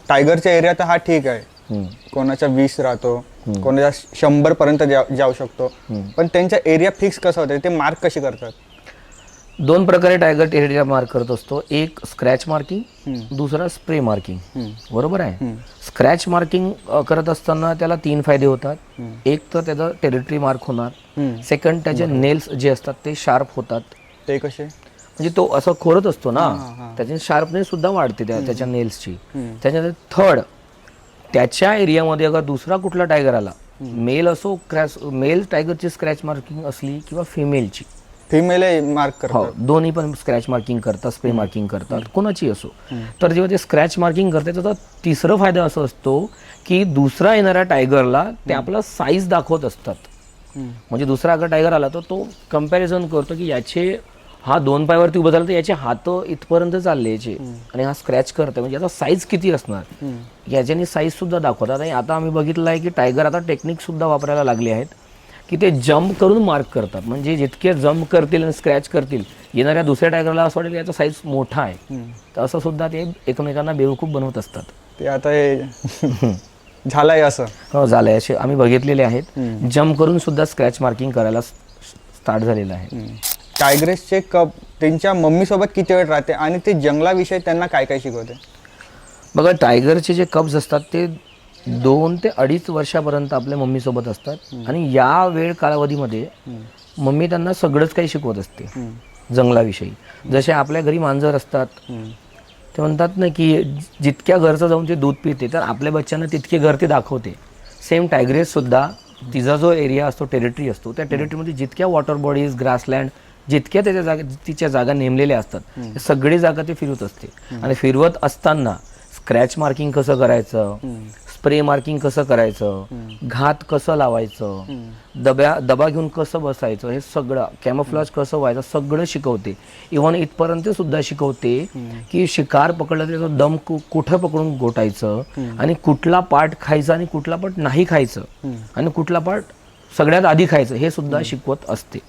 टायगरचा एरिया तर हा ठीक आहे, कोणाचा 20 राहतो, कोणाचा 100 पर्यंत जाऊ शकतो. पण त्यांचा एरिया फिक्स कसा होता, ते मार्क कसे करतात? 2 प्रकारे टायगर टेरिटरी मार्क करत असतो. एक स्क्रॅच मार्किंग, दुसरा स्प्रे मार्किंग. बरोबर आहे. स्क्रॅच मार्किंग करत असताना त्याला 3 फायदे होतात. एक तर त्याचा टेरिटरी मार्क होणार, सेकंड त्याचे नेल्स जे असतात ते शार्प होतात. ते कसे? म्हणजे तो असं खोरत असतो ना, त्याची शार्पनेस सुद्धा वाढते त्याच्या नेल्सची. त्याच्यानंतर थर्ड, त्याच्या एरियामध्ये अगर दुसरा कुठला टायगर आला, मेल असो, मेल टायगरची स्क्रॅच मार्किंग असली किंवा फिमेलची, फिमेल मार्क करतात. हो, दोन्ही पण स्क्रॅच मार्किंग करतात, स्प्रे मार्किंग करतात, कोणाची असो. तर जेव्हा ते स्क्रॅच मार्किंग करतात त्याचा तिसरा फायदा असा असतो की दुसरा येणाऱ्या टायगरला ते आपला साईज दाखवत असतात. म्हणजे दुसरा अगर टायगर आला तर तो कम्पॅरिझन करतो की याचे हा 2 पायावरती उभं झाला तर याचे हात इथपर्यंत चालले याचे, आणि हा स्क्रॅच करतोय म्हणजे याचा साईज किती असणार याच्याने साईज सुद्धा दाखवतात. आणि आता आम्ही बघितलं आहे की टायगर आता टेक्निक सुद्धा वापरायला लागले आहेत की ते जम्प करून मार्क करतात. म्हणजे जितके जम्प करतील आणि स्क्रॅच करतील येणाऱ्या दुसऱ्या टायगरला असं वाटेल याचा साईज मोठा आहे, तर असं सुद्धा ते एकमेकांना बेवकूफ बनवत असतात. ते आता हे झालंय असं? हो, झालंय. असे आम्ही बघितलेले आहेत. जम्प करून सुद्धा स्क्रॅच मार्किंग करायला स्टार्ट झालेलं आहे. टायग्रेसचे कप त्यांच्या मम्मी सोबत किती वेळ राहते आणि ते जंगलाविषयी त्यांना काय काय शिकवते? बघा, टायगरचे जे कप्स असतात ते 2 ते 2.5 वर्षापर्यंत आपल्या मम्मी सोबत असतात. आणि या वेळ कालावधीमध्ये मम्मी त्यांना सगळंच काही शिकवत असते जंगलाविषयी. जसे आपल्या घरी मांजर असतात, ते म्हणतात ना की जितक्या घरचं जाऊन ते दूध पिते तर आपल्या बच्चांना तितके घर ते दाखवते. सेम टायग्रेस सुद्धा तिचा जो एरिया असतो, टेरिटरी असतो, त्या टेरिटरीमध्ये जितक्या वॉटर बॉडीज, ग्रासलँड, जितक्या तिच्या जागा नेमलेल्या असतात सगळी जागा ते फिरवत असते. आणि फिरवत असताना स्क्रॅच मार्किंग कसं करायचं, स्प्रे मार्किंग कसं करायचं, घात कसं लावायचं, दबा घेऊन कसं बसायचं, हे सगळं कॅमोफ्लॅज कसं व्हायचं सगळं शिकवते. इव्हन इथपर्यंत सुद्धा शिकवते की शिकार पकडलं त्याचा दम कुठं पकडून गोटायचं, आणि कुठला पार्ट खायचा आणि कुठला पार्ट नाही खायचं, आणि कुठला पार्ट सगळ्यात आधी खायचं हे सुद्धा शिकवत असते.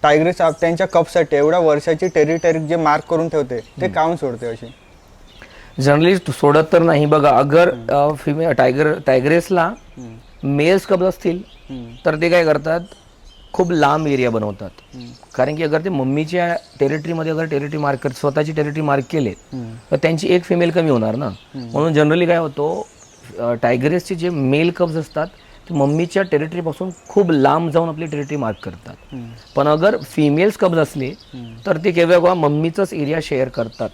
टायग्रेस त्यांच्या कपसाठी एवढ्या वर्षाची टेरिटरी जे मार्क करून ठेवते ते काऊन सोडते अशी? जनरली सोडत तर नाही. बघा, अगर टायग्रेसला मेल्स कप असतील तर ते काय करतात, खूप लांब एरिया बनवतात. कारण की अगर ते मम्मीच्या टेरिटरीमध्ये अगर टेरिटरी मार्क स्वतःची टेरिटरी मार्क केले तर त्यांची एक फिमेल कमी होणार ना. म्हणून जनरली काय होतो, टायग्रेसचे जे मेल कप्स असतात ते मम्मीच्या टेरिटरीपासून खूप लांब जाऊन आपली टेरिटरी मार्क करतात. पण अगर फिमेल्स कब्ज असले तर ते केव्हा मम्मीचाच एरिया शेअर करतात.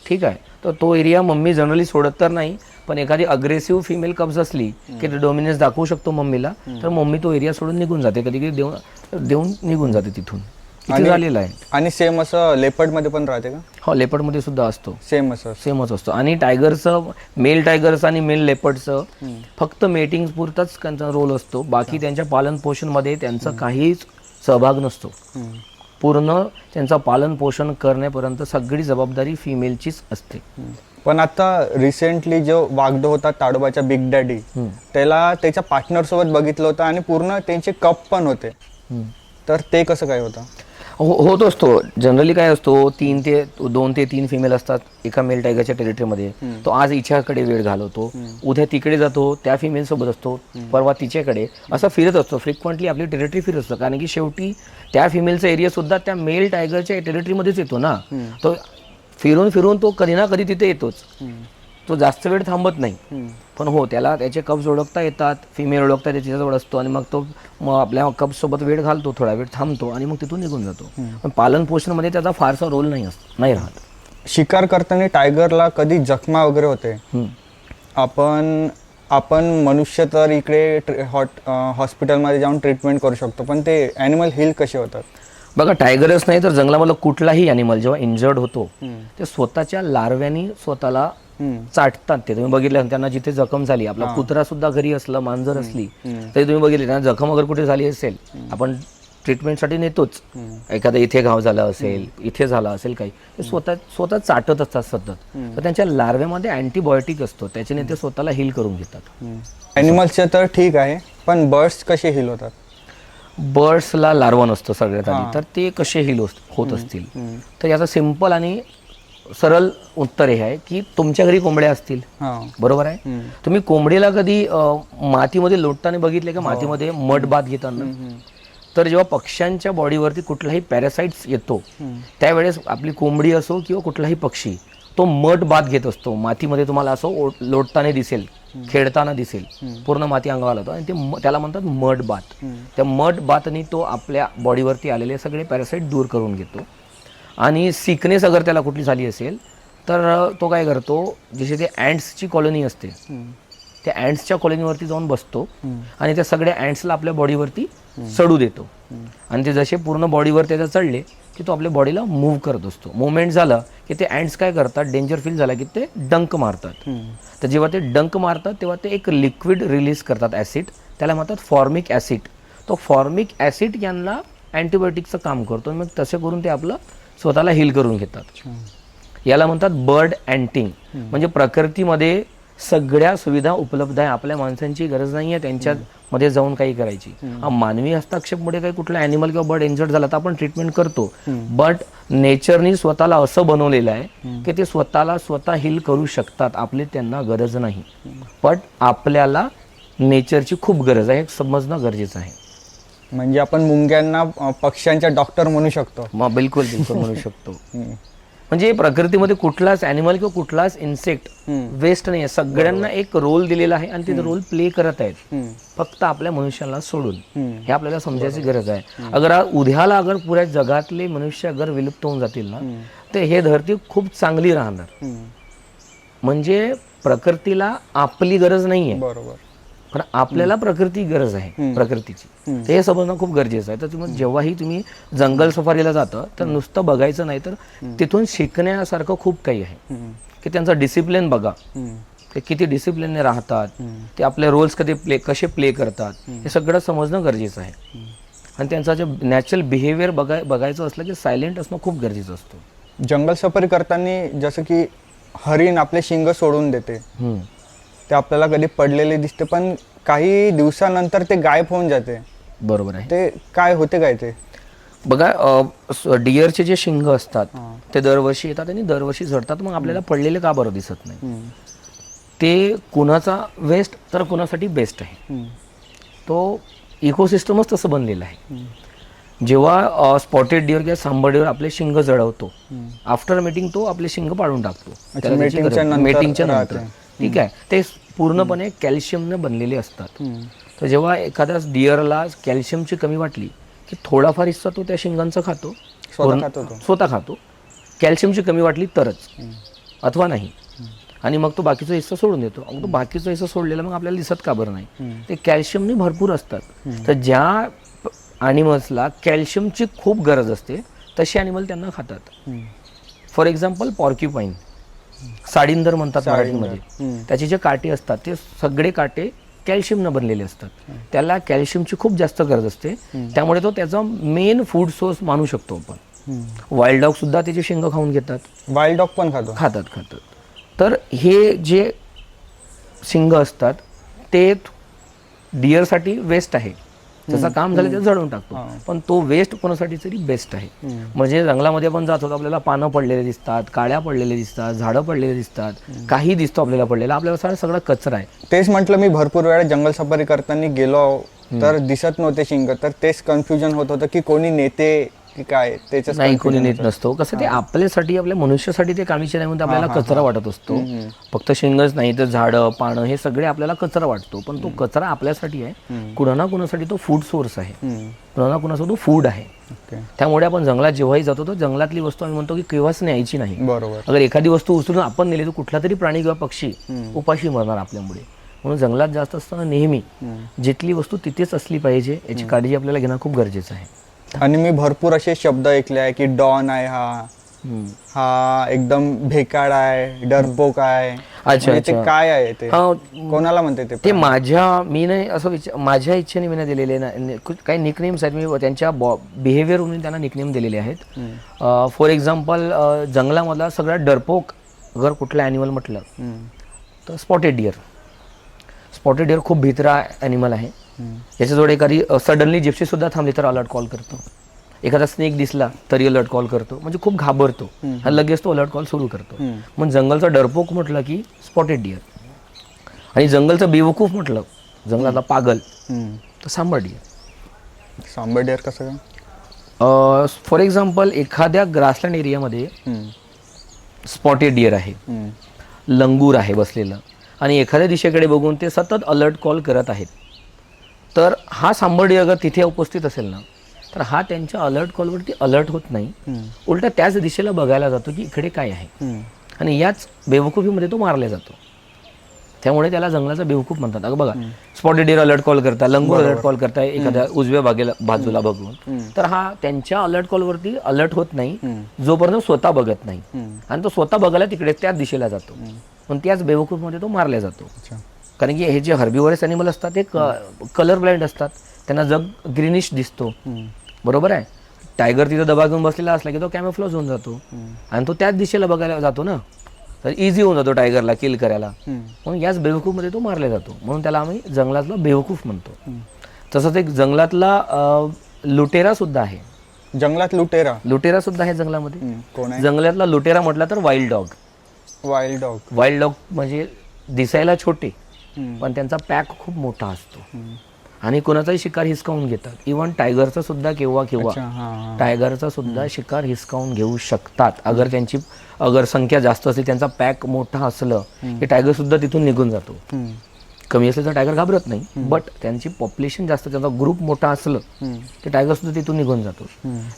ठीक आहे. तर तो एरिया मम्मी जनरली सोडत तर नाही, पण एखादी अग्रेसिव्ह फिमेल कब्ज असली की ते डोमिनन्स दाखवू शकतो मम्मीला, तर मम्मी तो एरिया सोडून निघून जाते, कधी कधी देऊन निघून जाते तिथून. इथे झालेला आहे. आणि सेम असं लेपर्ड मध्ये पण राहते का? हो, लेपर्डमध्ये सुद्धा असतो, सेमच असतो. आणि टायगरचं, मेल टायगर्स आणि मेल लेपर्डचं फक्त मेटिंग पुरताच त्यांचा रोल असतो. बाकी त्यांच्या पालन पोषण मध्ये त्यांचा काहीच सहभाग नसतो. पूर्ण त्यांचं पालन पोषण करण्यापर्यंत सगळी जबाबदारी फिमेलचीच असते. पण आता रिसेंटली जो वागडो होता ताडोबाच्या बिग डॅडी, त्याला त्याच्या पार्टनर सोबत बघितलं होतं आणि पूर्ण त्यांचे कप पण होते. तर ते कसं काय होतं? होत असतो. जनरली काय असतो, 2 ते 3 फिमेल असतात एका मेल टायगरच्या टेरिटरीमध्ये. तो आज हिच्याकडे वेळ घालवतो, उद्या तिकडे जातो, त्या फिमेल सोबत असतो, परवा तिच्याकडे, असं फिरत असतो. फ्रिक्वेंटली आपली टेरिटरी फिरत असतं, कारण की शेवटी त्या फिमेलचा एरिया सुद्धा त्या मेल टायगरच्या टेरिटरीमध्येच येतो ना. तो फिरून फिरून तो कधी ना कधी तिथे येतोच. तो जास्त वेळ थांबत नाही. पण हो, त्याला त्याचे कप्स ओळखता येतात, फिमेल ओळखता त्याच्याजवळ असतो, आणि मग तो आपल्या कप्स सोबत वेळ घालतो, थोडा वेळ थांबतो आणि मग तिथून निघून जातो. पण पालन पोषणमध्ये त्याचा फारसा रोल नाही राहत. शिकार करताना टायगरला कधी जखमा वगैरे होते? आपण मनुष्य तर इकडे हॉस्पिटलमध्ये जाऊन ट्रीटमेंट करू शकतो, पण ते ॲनिमल हील कसे होतात? बघा, टायगरच नाही तर जंगलामधला कुठलाही ॲनिमल जेव्हा इंजर्ड होतो, ते स्वतःच्या लार्व्यानी स्वतःला चाटतात. ते तुम्ही बघितलं, त्यांना जिथे जखम झाली, आपला कुत्रा सुद्धा घरी असला, मांजर असली तरी तुम्ही बघितले, त्यांना जखम अगर कुठे झाली असेल, आपण ट्रीटमेंटसाठी नेतोच. एखादा इथे घाव झाला असेल, इथे झाला असेल काही, ते स्वतः चाटत असतात सतत. तर त्यांच्या लार्व्यामध्ये अँटीबायोटिक असतो, त्याच्याने ते स्वतःला हील करून घेतात. ॲनिमल्सचे तर ठीक आहे, पण बर्ड्स कसे हील होतात? बर्ड्सला लार्वा नसतो सगळ्यात आधी, तर ते कसे हील होत असतील? तर याचं सिंपल आणि सरळ उत्तर हे आहे की तुमच्या घरी कोंबड्या असतील, बरोबर आहे. तुम्ही कोंबडीला कधी मातीमध्ये लोटताना बघितले का? मातीमध्ये मड बाथ घेताना. तर जेव्हा पक्ष्यांच्या बॉडीवरती कुठलाही पॅरासाइट्स येतो, त्यावेळेस आपली कोंबडी असो किंवा कुठलाही पक्षी तो मड बाथ घेत असतो. मातीमध्ये तुम्हाला असं लोटताना दिसेल, खेळताना दिसेल, पूर्ण माती अंगावर येतो, आणि ते त्याला म्हणतात मड बाथ. त्या मड बाथनी तो आपल्या बॉडीवरती आलेले सगळे पॅरासाइट दूर करून घेतो. आणि सिकनेस अगर त्याला कुठली झाली असेल तर तो काय करतो, जसे ते अँट्सची कॉलनी असते, त्या अँट्सच्या कॉलनीवरती जाऊन बसतो आणि त्या सगळ्या अँट्सला आपल्या बॉडीवरती चढू देतो. आणि ते जसे पूर्ण बॉडीवर त्याच्या चढले की तो आपल्या बॉडीला मूव्ह करत असतो. मुवमेंट झालं की ते अँट्स काय करतात, डेंजर फील झाला की ते डंक मारतात. तर जेव्हा ते डंक मारतात तेव्हा ते एक लिक्विड रिलीज करतात, ॲसिड, त्याला म्हणतात फॉर्मिक ॲसिड. तो फॉर्मिक ॲसिड यांना अँटीबायोटिकचं काम करतो, मग तसे करून ते आपलं स्वतःला हील करून घेतात. याला म्हणतात बर्ड अँटिंग. म्हणजे प्रकृतीमध्ये सगळ्या सुविधा उपलब्ध आहे, आपल्या माणसांची गरज नाही आहे त्यांच्यामध्ये जाऊन काही करायची. मानवी हस्तक्षेपमुळे काही कुठला ॲनिमल किंवा बर्ड इंजर्ड झाला तर आपण ट्रीटमेंट करतो, बट नेचरनी स्वतःला असं बनवलेलं आहे की ते स्वतःला स्वतः हील करू शकतात, आपली त्यांना गरज नाही. पण आपल्याला नेचरची खूप गरज आहे, हे समजणं गरजेचं आहे. म्हणजे आपण मुंग्यांना पक्ष्यांच्या डॉक्टर म्हणू शकतो? बिलकुल म्हणू शकतो. म्हणजे प्रकृतीमध्ये कुठलाच ॲनिमल किंवा कुठलाच इन्सेक्ट वेस्ट नाही आहे, सगळ्यांना एक रोल दिलेला आहे आणि ते रोल प्ले करत आहेत, फक्त आपल्या मनुष्याला सोडून. हे आपल्याला समजायची गरज आहे. उद्याला अगर पुऱ्या जगातले मनुष्य अगर विलुप्त होऊन जातील ना, तर हे धरती खूप चांगली राहणार. म्हणजे प्रकृतीला आपली गरज नाही आहे, बरोबर, पण आपल्याला प्रकृती गरज आहे प्रकृतीची. हे समजणं खूप गरजेचं आहे. तर तुम्ही जेव्हाही तुम्ही जंगल सफारीला जाता तर नुसतं बघायचं नाही, तर तिथून शिकण्यासारखं खूप काही आहे. की त्यांचा डिसिप्लिन बघा, ते किती डिसिप्लिनने राहतात, ते आपले रोल्स कसे प्ले करतात, हे सगळं समजणं गरजेचं आहे. आणि त्यांचा जे नॅचरल बिहेवियर बघायचं असलं की सायलेंट असणं खूप गरजेचं असतं. जंगल सफारी करताना जसं की हरिण आपले शिंग सोडून देते, ते आपल्याला कधी पडलेले दिसते, पण काही दिवसानंतर ते गायब होऊन जाते, बरोबर आहे. ते काय होते काय? ते बघा, डिअरचे जे शिंग असतात ते दरवर्षी येतात आणि दरवर्षी झडतात, मग आपल्याला पडलेले का बरं दिसत नाही? ते कुणाचा वेस्ट तर कुणासाठी बेस्ट आहे. तो इकोसिस्टमच तसं बनलेलं आहे. जेव्हा स्पॉटेड डिअर किंवा सांबर डिअर आपले शिंग जळवतो, आफ्टर मीटिंग तो आपले शिंग पाडून टाकतो मीटिंगच्या नंतर, ठीक आहे. ते पूर्णपणे कॅल्शियमने बनलेले असतात. तर जेव्हा एखाद्या डिअरला कॅल्शियमची कमी वाटली की थोडाफार हिस्सा तो त्या शिंगांचा खातो, स्वतः खातो. कॅल्शियमची कमी वाटली तरच, अथवा नाही, आणि मग तो बाकीचा हिस्सा सोडून देतो. मग तो बाकीचा हिस्सा सोडलेला मग आपल्याला दिसत का बरं नाही? ते कॅल्शियमने भरपूर असतात. तर ज्या ॲनिमल्सला कॅल्शियमची खूप गरज असते तशी ॲनिमल त्यांना खातात. फॉर एक्झाम्पल पॉर्क्युपाईन, साडिंदर म्हणतात मराठीमध्ये, त्याचे जे काटे असतात ते सगळे काटे कॅल्शियमनं बनलेले असतात. त्याला कॅल्शियमची खूप जास्त गरज असते, त्यामुळे तो त्याचा मेन फूड सोर्स मानू शकतो आपण. वाईल्ड डॉग सुद्धा त्याची शिंग खाऊन घेतात. वाईल्ड डॉग पण खातात. तर हे जे शिंग असतात ते डिअरसाठी वेस्ट आहे. जसं काम झालं ते जळून टाकतो, पण तो वेस्ट कोणासाठी तरी बेस्ट आहे. म्हणजे जंगलामध्ये आपण जातो आपल्याला पानं पडलेले दिसतात, काळ्या पडलेले दिसतात, झाडं पडलेले दिसतात, काही दिसतो आपल्याला पडलेला, आपल्याला सगळा कचरा आहे. तेच म्हटलं, मी भरपूर वेळा जंगल सफारी करताना गेलो तर दिसत नव्हते शिंग, तर तेच कन्फ्युजन होत होतं की कोणी नेते की काय. त्याच्याच नाही, कोणी नेत नसतो. कसं ते आपल्यासाठी, आपल्या मनुष्यासाठी ते कामीचे नाही, म्हणून आपल्याला कचरा वाटत असतो. फक्त शिंगच नाही तर झाडं, पानं हे सगळे आपल्याला कचरा वाटतो, पण तो कचरा आपल्यासाठी आहे. कुणा ना कुणासाठी तो फूड सोर्स आहे, कुणा ना कुणाचा तो फूड आहे. त्यामुळे आपण जंगलात जेव्हाही जातो तर जंगलातली वस्तू आम्ही म्हणतो की केव्हाच न्यायची नाही. बरोबर. अगर एखादी वस्तू उचलून आपण नेली तर कुठला तरी प्राणी किंवा पक्षी उपाशी मरणार आपल्यामुळे. म्हणून जंगलात जास्त असताना नेहमी जिथली वस्तू तिथेच असली पाहिजे याची काळजी आपल्याला घेणं खूप गरजेचं आहे. आणि मी भरपूर असे शब्द ऐकले आहे की डॉन आहे हा एकदम भेकाड आहे, डरपोक आहे. अच्छा, ते काय आहे, ते कोणाला म्हणते ते? मी नाही असं माझ्या इच्छेने मी नाही दिलेले ना, काही निकनेम्स आहेत, मी त्यांच्या बिहेवियर म्हणून त्यांना निकनेम दिलेले आहेत. फॉर एक्झाम्पल जंगलामधला सगळ्यात डरपोक अगर कुठला ॲनिमल म्हटलं तर स्पॉटेड डिअर. स्पॉटेड डिअर खूप भित्रा ॲनिमल आहे. याच्याजवळ एखादी सडनली जिप्सी सुद्धा थांबली तर अलर्ट कॉल करतो. एखादा स्नेक दिसला तरी अलर्ट कॉल करतो, म्हणजे खूप घाबरतो आणि लगेच तो अलर्ट कॉल सुरू करतो. मग जंगलचा डरपोक म्हटलं की स्पॉटेड डिअर, आणि जंगलचं बेवकूफ म्हटलं, जंगलातला पागल, तर सांबर डिअर. सांबर डिअर कसं काय? फॉर एक्झाम्पल एखाद्या ग्रासलँड एरियामध्ये स्पॉटेड डिअर आहे, लंगूर आहे बसलेलं, आणि एखाद्या दिशेकडे बघून ते सतत अलर्ट कॉल करत आहेत, तर हा सांबर डिअर अगर तिथे उपस्थित असेल ना तर हा त्यांच्या अलर्ट कॉलवरती अलर्ट होत नाही, उलटा त्याच दिशेला बघायला जातो की इकडे काय आहे, आणि याच बेवकूफीमध्ये तो मारला जातो. त्यामुळे त्याला जंगलाचा बेवकूफ म्हणतात. अगं बघा, स्पॉटेड डिअर अलर्ट कॉल करता, लंगूर अलर्ट कॉल करताय एखाद्या उजव्या बाजूला बघून, तर हा त्यांच्या अलर्ट कॉलवरती अलर्ट होत नाही जोपर्यंत स्वतः बघत नाही, आणि तो स्वतः बघायला तिकडे त्याच दिशेला जातो, पण त्याच बेवकूफमध्ये तो मारला जातो. कारण की हे जे हर्बिवोरस ॲनिमल असतात ते कलर ब्लाइंड असतात, त्यांना जग ग्रीनिश दिसतो. बरोबर आहे. टायगर तिथं दबा घेऊन बसलेला असला की तो कॅमोफ्लॉज होऊन जातो, आणि तो त्याच दिशेला बघायला जातो ना, तर इझी होऊन जातो टायगरला किल करायला. म्हणून याच बेवकूफमध्ये तो मारला जातो, म्हणून त्याला आम्ही जंगलातला बेवकूफ म्हणतो. तसंच एक जंगलातला लुटेरा सुद्धा आहे. जंगलात लुटेरा सुद्धा आहे जंगलामध्ये. कोण आहे? जंगलातला लुटेरा म्हटला तर वाईल्ड डॉग. वाईल्ड डॉग म्हणजे दिसायला छोटे पण त्यांचा पॅक खूप मोठा असतो, आणि कोणाचाही शिकार हिसकावून घेतात. इव्हन टायगरचा सुद्धा केव्हा टायगरचा सुद्धा शिकार हिसकावून घेऊ शकतात. अगर त्यांची संख्या जास्त असली, त्यांचा पॅक मोठा असलं की टायगर सुद्धा तिथून निघून जातो. कमी असलं तर टायगर घाबरत नाही, बट त्यांची पॉप्युलेशन जास्त, त्यांचा ग्रुप मोठा असलं की टायगर सुद्धा तिथून निघून जातो.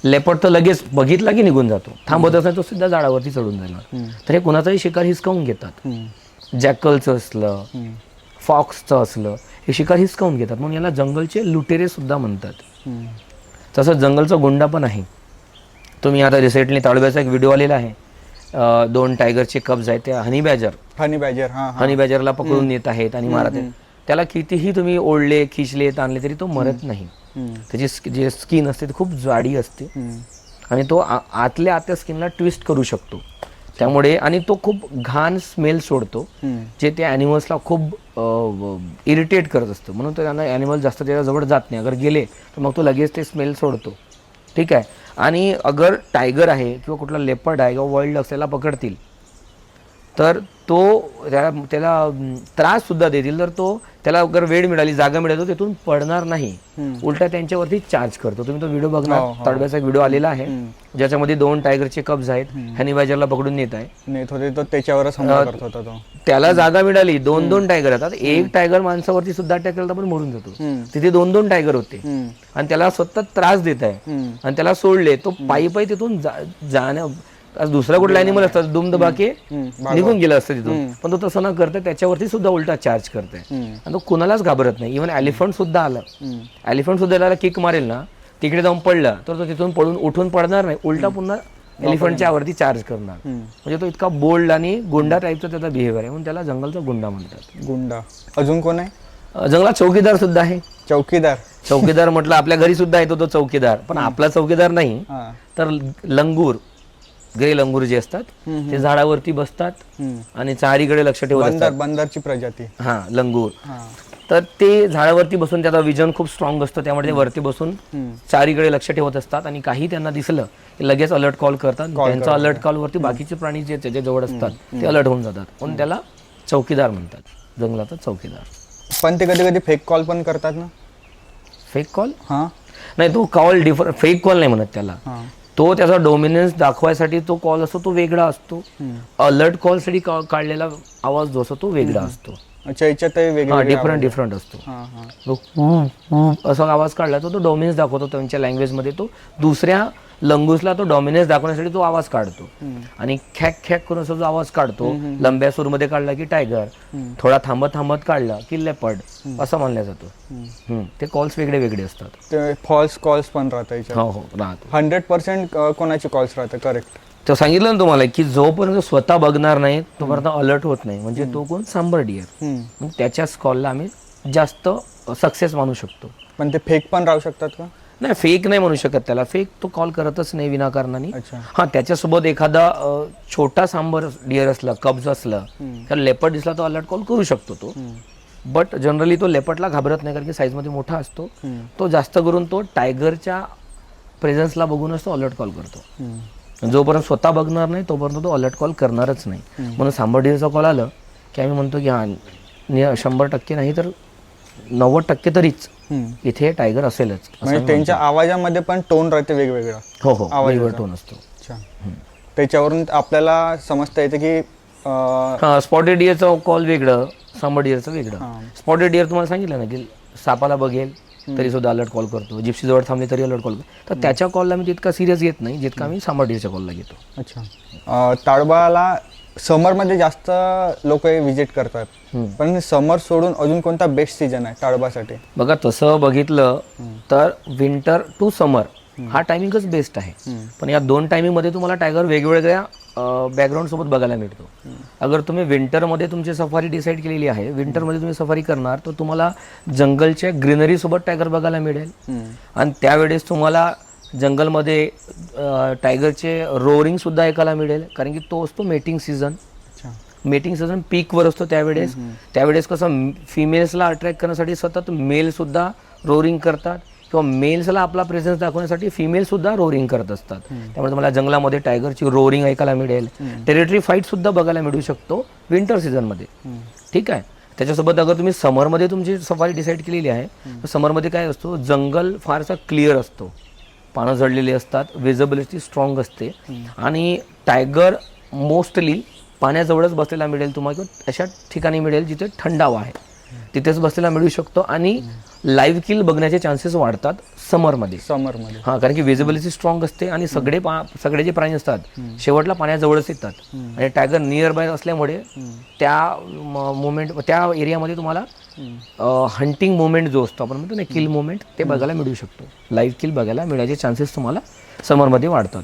लेपर्ड तर लगेच बघितला की निघून जातो, थांबत असला तो सुद्धा झाडावरती चढून जाणार. तर हे कोणाचाही शिकार हिसकावून घेतात. जॅकलचं असलं, फॉक्सचं असलं, हे शिकार हिसकावून घेतात, म्हणून याला जंगलचे लुटेरे सुद्धा म्हणतात. तसंच जंगलचा गुंडा पण आहे. तुम्ही आता रिसेंटली ताडोब्याचा एक व्हिडिओ आलेला आहे, 2 टायगरचे कब्ज आहेत, त्या हनी बॅजरला पकडून नेत आहेत आणि मारत आहेत. त्याला कितीही तुम्ही ओढले, खिचले, ताणले तरी तो मरत नाही. त्याची जे स्किन असते ती खूप जाडी असते, आणि तो आतल्या स्किनला ट्विस्ट करू शकतो. त्यामुळे, आणि तो खूप घाण स्मेल सोडतो, जे त्या ॲनिमल्सला खूप इरिटेट करत असतं, म्हणून तो त्यांना ॲनिमल जास्त त्याच्याजवळ जात नाही. अगर गेले तर मग तो लगेच ते स्मेल सोडतो. ठीक आहे. आणि अगर टायगर आहे किंवा कुठला लेपर्ड आहे किंवा वाईल्ड डॉग त्याला पकडतील तर तो त्याला त्रास सुद्धा देतील, तर तो त्याला अगर वेळ मिळाली, जागा मिळाली, तो तिथून पडणार नाही, उलटा त्यांच्यावरती चार्ज करतो. तुम्ही तो व्हिडिओ बघणार, ताडोब्याचा एक व्हिडिओ आलेला आहे ज्याच्यामध्ये 2 टायगरचे कब्ज आहेत, हनी बॅजरला पकडून नेत होते, तो त्याच्यावरच हमला करत होता. तो त्याला जागा मिळाली, 2 टायगर येतात. एक टायगर माणसावरती सुद्धा अटॅक केला तर पण मरून जातो. तिथे 2 टायगर होते आणि त्याला स्वतः त्रास देत आहे, आणि त्याला सोडले, तो पायी तिथून जाण्या, दुसरा कुठला ॲनिमल असतात दुमदबाके निघून गेला असतं तिथून, पण तो तसं न करता त्याच्यावरती सुद्धा उलटा चार्ज करतोय, आणि तो कुणालाच घाबरत नाही. इव्हन एलिफंट सुद्धा आलं, एलिफंट सुद्धा त्याला किक मारेल ना तिकडे जाऊन पडला तर तो तिथून पडून उठून पडणार नाही, उलटा पुन्हा एलिफंटच्या वरती चार्ज करणार. म्हणजे तो इतका बोल्ड आणि गुंडा टाईपचा त्याचा बिहेवियर आहे, म्हणून त्याला जंगलचा गुंडा म्हणतात. गुंडा. अजून कोण आहे? जंगलात चौकीदार सुद्धा आहे. चौकीदार. चौकीदार म्हटलं आपल्या घरी सुद्धा येतो तो चौकीदार, पण आपला चौकीदार नाही, हा. तर लंगूर, ग्रे लंगूर जे असतात ते झाडावरती बसतात आणि चारीकडे लक्ष ठेवत असतात. बंदरची प्रजाती. हा, लंगूर. हा. तर ते झाडावरती बसून त्याचा विजन खूप स्ट्रॉंग असतो, त्यामुळे ते वरती बसून चारीकडे लक्ष ठेवत असतात आणि काही त्यांना दिसलं की लगेच अलर्ट कॉल करतात. त्यांचा अलर्ट कॉल वरती बाकीचे प्राणी जे त्याच्या जवळ असतात ते अलर्ट होऊन जातात, म्हणून त्याला चौकीदार म्हणतात, जंगलाचा चौकीदार. पण ते कधी कधी फेक कॉल पण करतात ना. Fake call? हा. नाही, तो कॉल फेक कॉल नाही म्हणत त्याला. हा. तो त्याचा डोमिनन्स दाखवायसाठी तो कॉल असतो तो वेगळा असतो. अलर्ट कॉलसाठी काढलेला आवाज जो असतो तो वेगळा असतो. अच्छा, याच्यातही वेगळे डिफरंट असतो. हा हा. तो असा आवाज काढला तो डॉमिनन्स दाखवतो त्यांच्या लँग्वेज मध्ये. तो दुसऱ्या लंगूसला तो डॉमिनन्स दाखवण्यासाठी तो आवाज काढतो. आणि खॅक खॅक करून असा जो आवाज काढतो, लंब्या सूरमध्ये काढला की टायगर, थोडा थांबत थांबत काढला की लेपर्ड, असं मानलं जातं. ते कॉल्स वेगळे वेगळे असतात. ते फॉल्स कॉल्स पण राहतात. हो हो, राहतो. 100% कोणाचे कॉल्स राहतात. करेक्ट. तर सांगितलं ना तुम्हाला की जोपर्यंत स्वतः बघणार नाही तोपर्यंत अलर्ट होत नाही. म्हणजे तो कोण? सांबर डिअर. त्याच्याच कॉलला आम्ही जास्त सक्सेस मानू शकतो. पण ते फेक पण राहू शकतात का? नाही, फेक नाही म्हणू शकत त्याला. फेक तो कॉल करतच नाही विनाकारणाने. अच्छा. हा, त्याच्यासोबत एखादा छोटा सांबर डिअर असला, कब्ज असला, तर लेपर्ड दिसला तो अलर्ट कॉल करू शकतो तो. बट जनरली तो लेपर्डला घाबरत नाही, कारण की साईजमध्ये मोठा असतो. तो जास्त करून तो टायगरच्या प्रेझेन्सला बघूनच तो अलर्ट कॉल करतो. जोपर्यंत स्वतः बघणार नाही तोपर्यंत तो अलर्ट कॉल करणारच नाही. म्हणून सांबर डिअरचा कॉल आलं की आम्ही म्हणतो की हा 100% नाही तर 90% तरीच इथे टायगर असेलच. म्हणजे त्यांच्या आवाजामध्ये पण टोन राहते वेगवेगळा. हो हो, वेगवेगळा टोन असतो. अच्छा. त्याच्यावरून आपल्याला समजता येते की हा, स्पॉटेड डिअरचा कॉल वेगळं, सांबर डिअरचं वेगळं. स्पॉटेड डिअर तुम्हाला सांगितलं ना की सापाला बघेल तरी सुद्धा अलर्ट कॉल करतो, जिप्सी जवळ थांबले तरी अलर्ट कॉल करतो. तर त्याच्या कॉलला मी तितका सिरियस घेत नाही जितका मी सांबर डिअरच्या कॉलला घेतो. अच्छा. ताडोबाला समरमध्ये जास्त लोक विजिट करतात, पण समर सोडून अजून कोणता बेस्ट सीजन आहे ताडोबासाठी? बघा, तसं बघितलं तर विंटर टू समर हा टायमिंगच बेस्ट आहे. पण या दोन टायमिंग मध्ये तुम्हाला टायगर वेगवेगळ्या बॅकग्राऊंड सोबत बघायला मिळतो. अगर तुम्ही विंटरमध्ये तुमची सफारी डिसाईड केलेली आहे, विंटरमध्ये तुम्ही सफारी करणार, तर तुम्हाला जंगलच्या ग्रीनरी सोबत टायगर बघायला मिळेल. आणि त्यावेळेस तुम्हाला जंगलमध्ये टायगरचे रोअरिंग सुद्धा ऐकायला मिळेल, कारण की तो असतो मेटिंग सीझन. मेटिंग सीझन पीकवर असतो त्यावेळेस कसं फिमेल्सला अट्रॅक्ट करण्यासाठी सतत मेल सुद्धा रोअरिंग करतात, किंवा मेल्सला आपला प्रेझेन्स दाखवण्यासाठी फिमेल सुद्धा रोअरिंग करत असतात. त्यामुळे तुम्हाला जंगलामध्ये टायगरची रोअरिंग ऐकायला मिळेल. टेरिटरी फाईट सुद्धा बघायला मिळू शकतो विंटर सीझनमध्ये. ठीक आहे. त्याच्यासोबत अगर तुम्ही समरमध्ये तुमची सफारी डिसाईड केलेली आहे, तर समरमध्ये काय असतो, जंगल फारसा क्लिअर असतो, पानं झडलेली असतात, विजिबिलिटी स्ट्रॉंग असते, आणि टायगर मोस्टली पाण्याजवळच बसलेला मिळेल तुम्हाला, किंवा अशा ठिकाणी मिळेल जिथे थंडावा आहे, तिथेच बसलेला मिळू शकतो. आणि लाईव्ह किल बघण्याचे चान्सेस वाढतात समरमध्ये. हा, कारण की विजिबिलिटी स्ट्रॉंग असते आणि सगळे जे प्राणी असतात शेवटला पाण्याजवळच येतात, आणि टायगर नियर बाय असल्यामुळे त्या एरियामध्ये तुम्हाला हंटिंग मुवमेंट जो असतो, आपण म्हणतो ना किल मुवमेंट, ते बघायला मिळू शकतो. लाईव्ह किल बघायला मिळायचे चान्सेस तुम्हाला समरमध्ये वाढतात.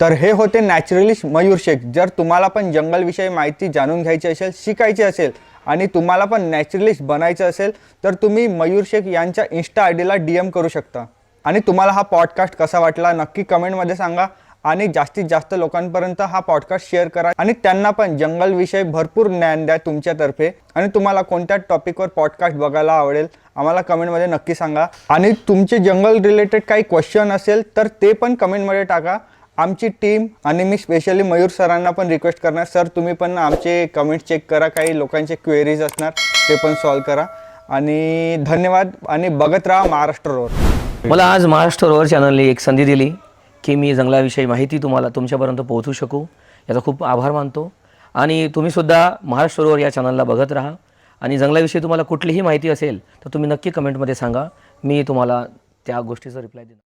तर हे होते नॅचरलिस्ट मयूर शेख. जर तुम्हाला पण जंगलविषयी माहिती जाणून घ्यायची असेल, शिकायची असेल, आणि तुम्हाला पण नॅचरलिस्ट बनायचं असेल, तर तुम्ही मयूर शेख यांच्या इंस्टा आयडीला DM करू शकता. आणि तुम्हाला हा पॉडकास्ट कसा वाटला नक्की कमेंटमध्ये सांगा, आणि जास्तीत जास्त लोकांपर्यंत हा पॉडकास्ट शेअर करा, आणि त्यांना पण जंगलविषयी भरपूर ज्ञान द्या तुमच्यातर्फे. आणि तुम्हाला कोणत्या टॉपिकवर पॉडकास्ट बघायला आवडेल आम्हाला कमेंटमध्ये नक्की सांगा. आणि तुमचे जंगल रिलेटेड काही क्वेश्चन असेल तर ते पण कमेंटमध्ये टाका. आमची टीम आणि मी स्पेशली मयूर सरांना पण रिक्वेस्ट करणार, सर तुम्ही पण आमचे कमेंट चेक करा, काही लोकांचे क्वेरीज असणार ते पण सॉल्व करा. आणि धन्यवाद, आणि बघत राहा महाराष्ट्र रोअर. मला आज महाराष्ट्र रोअर चॅनलने एक संधी दिली की मी जंगलाविषयी माहिती तुमच्यापर्यंत पोहोचू शकू, याचा खूप आभार मानतो. आणि तुम्ही सुद्धा महाराष्ट्र रोअर या चॅनलला बघत राहा. आणि जंगलाविषयी तुम्हाला कुठलीही माहिती असेल तर तुम्ही नक्की कमेंटमध्ये सांगा, मी तुम्हाला त्या गोष्टीचा रिप्लाय देईन.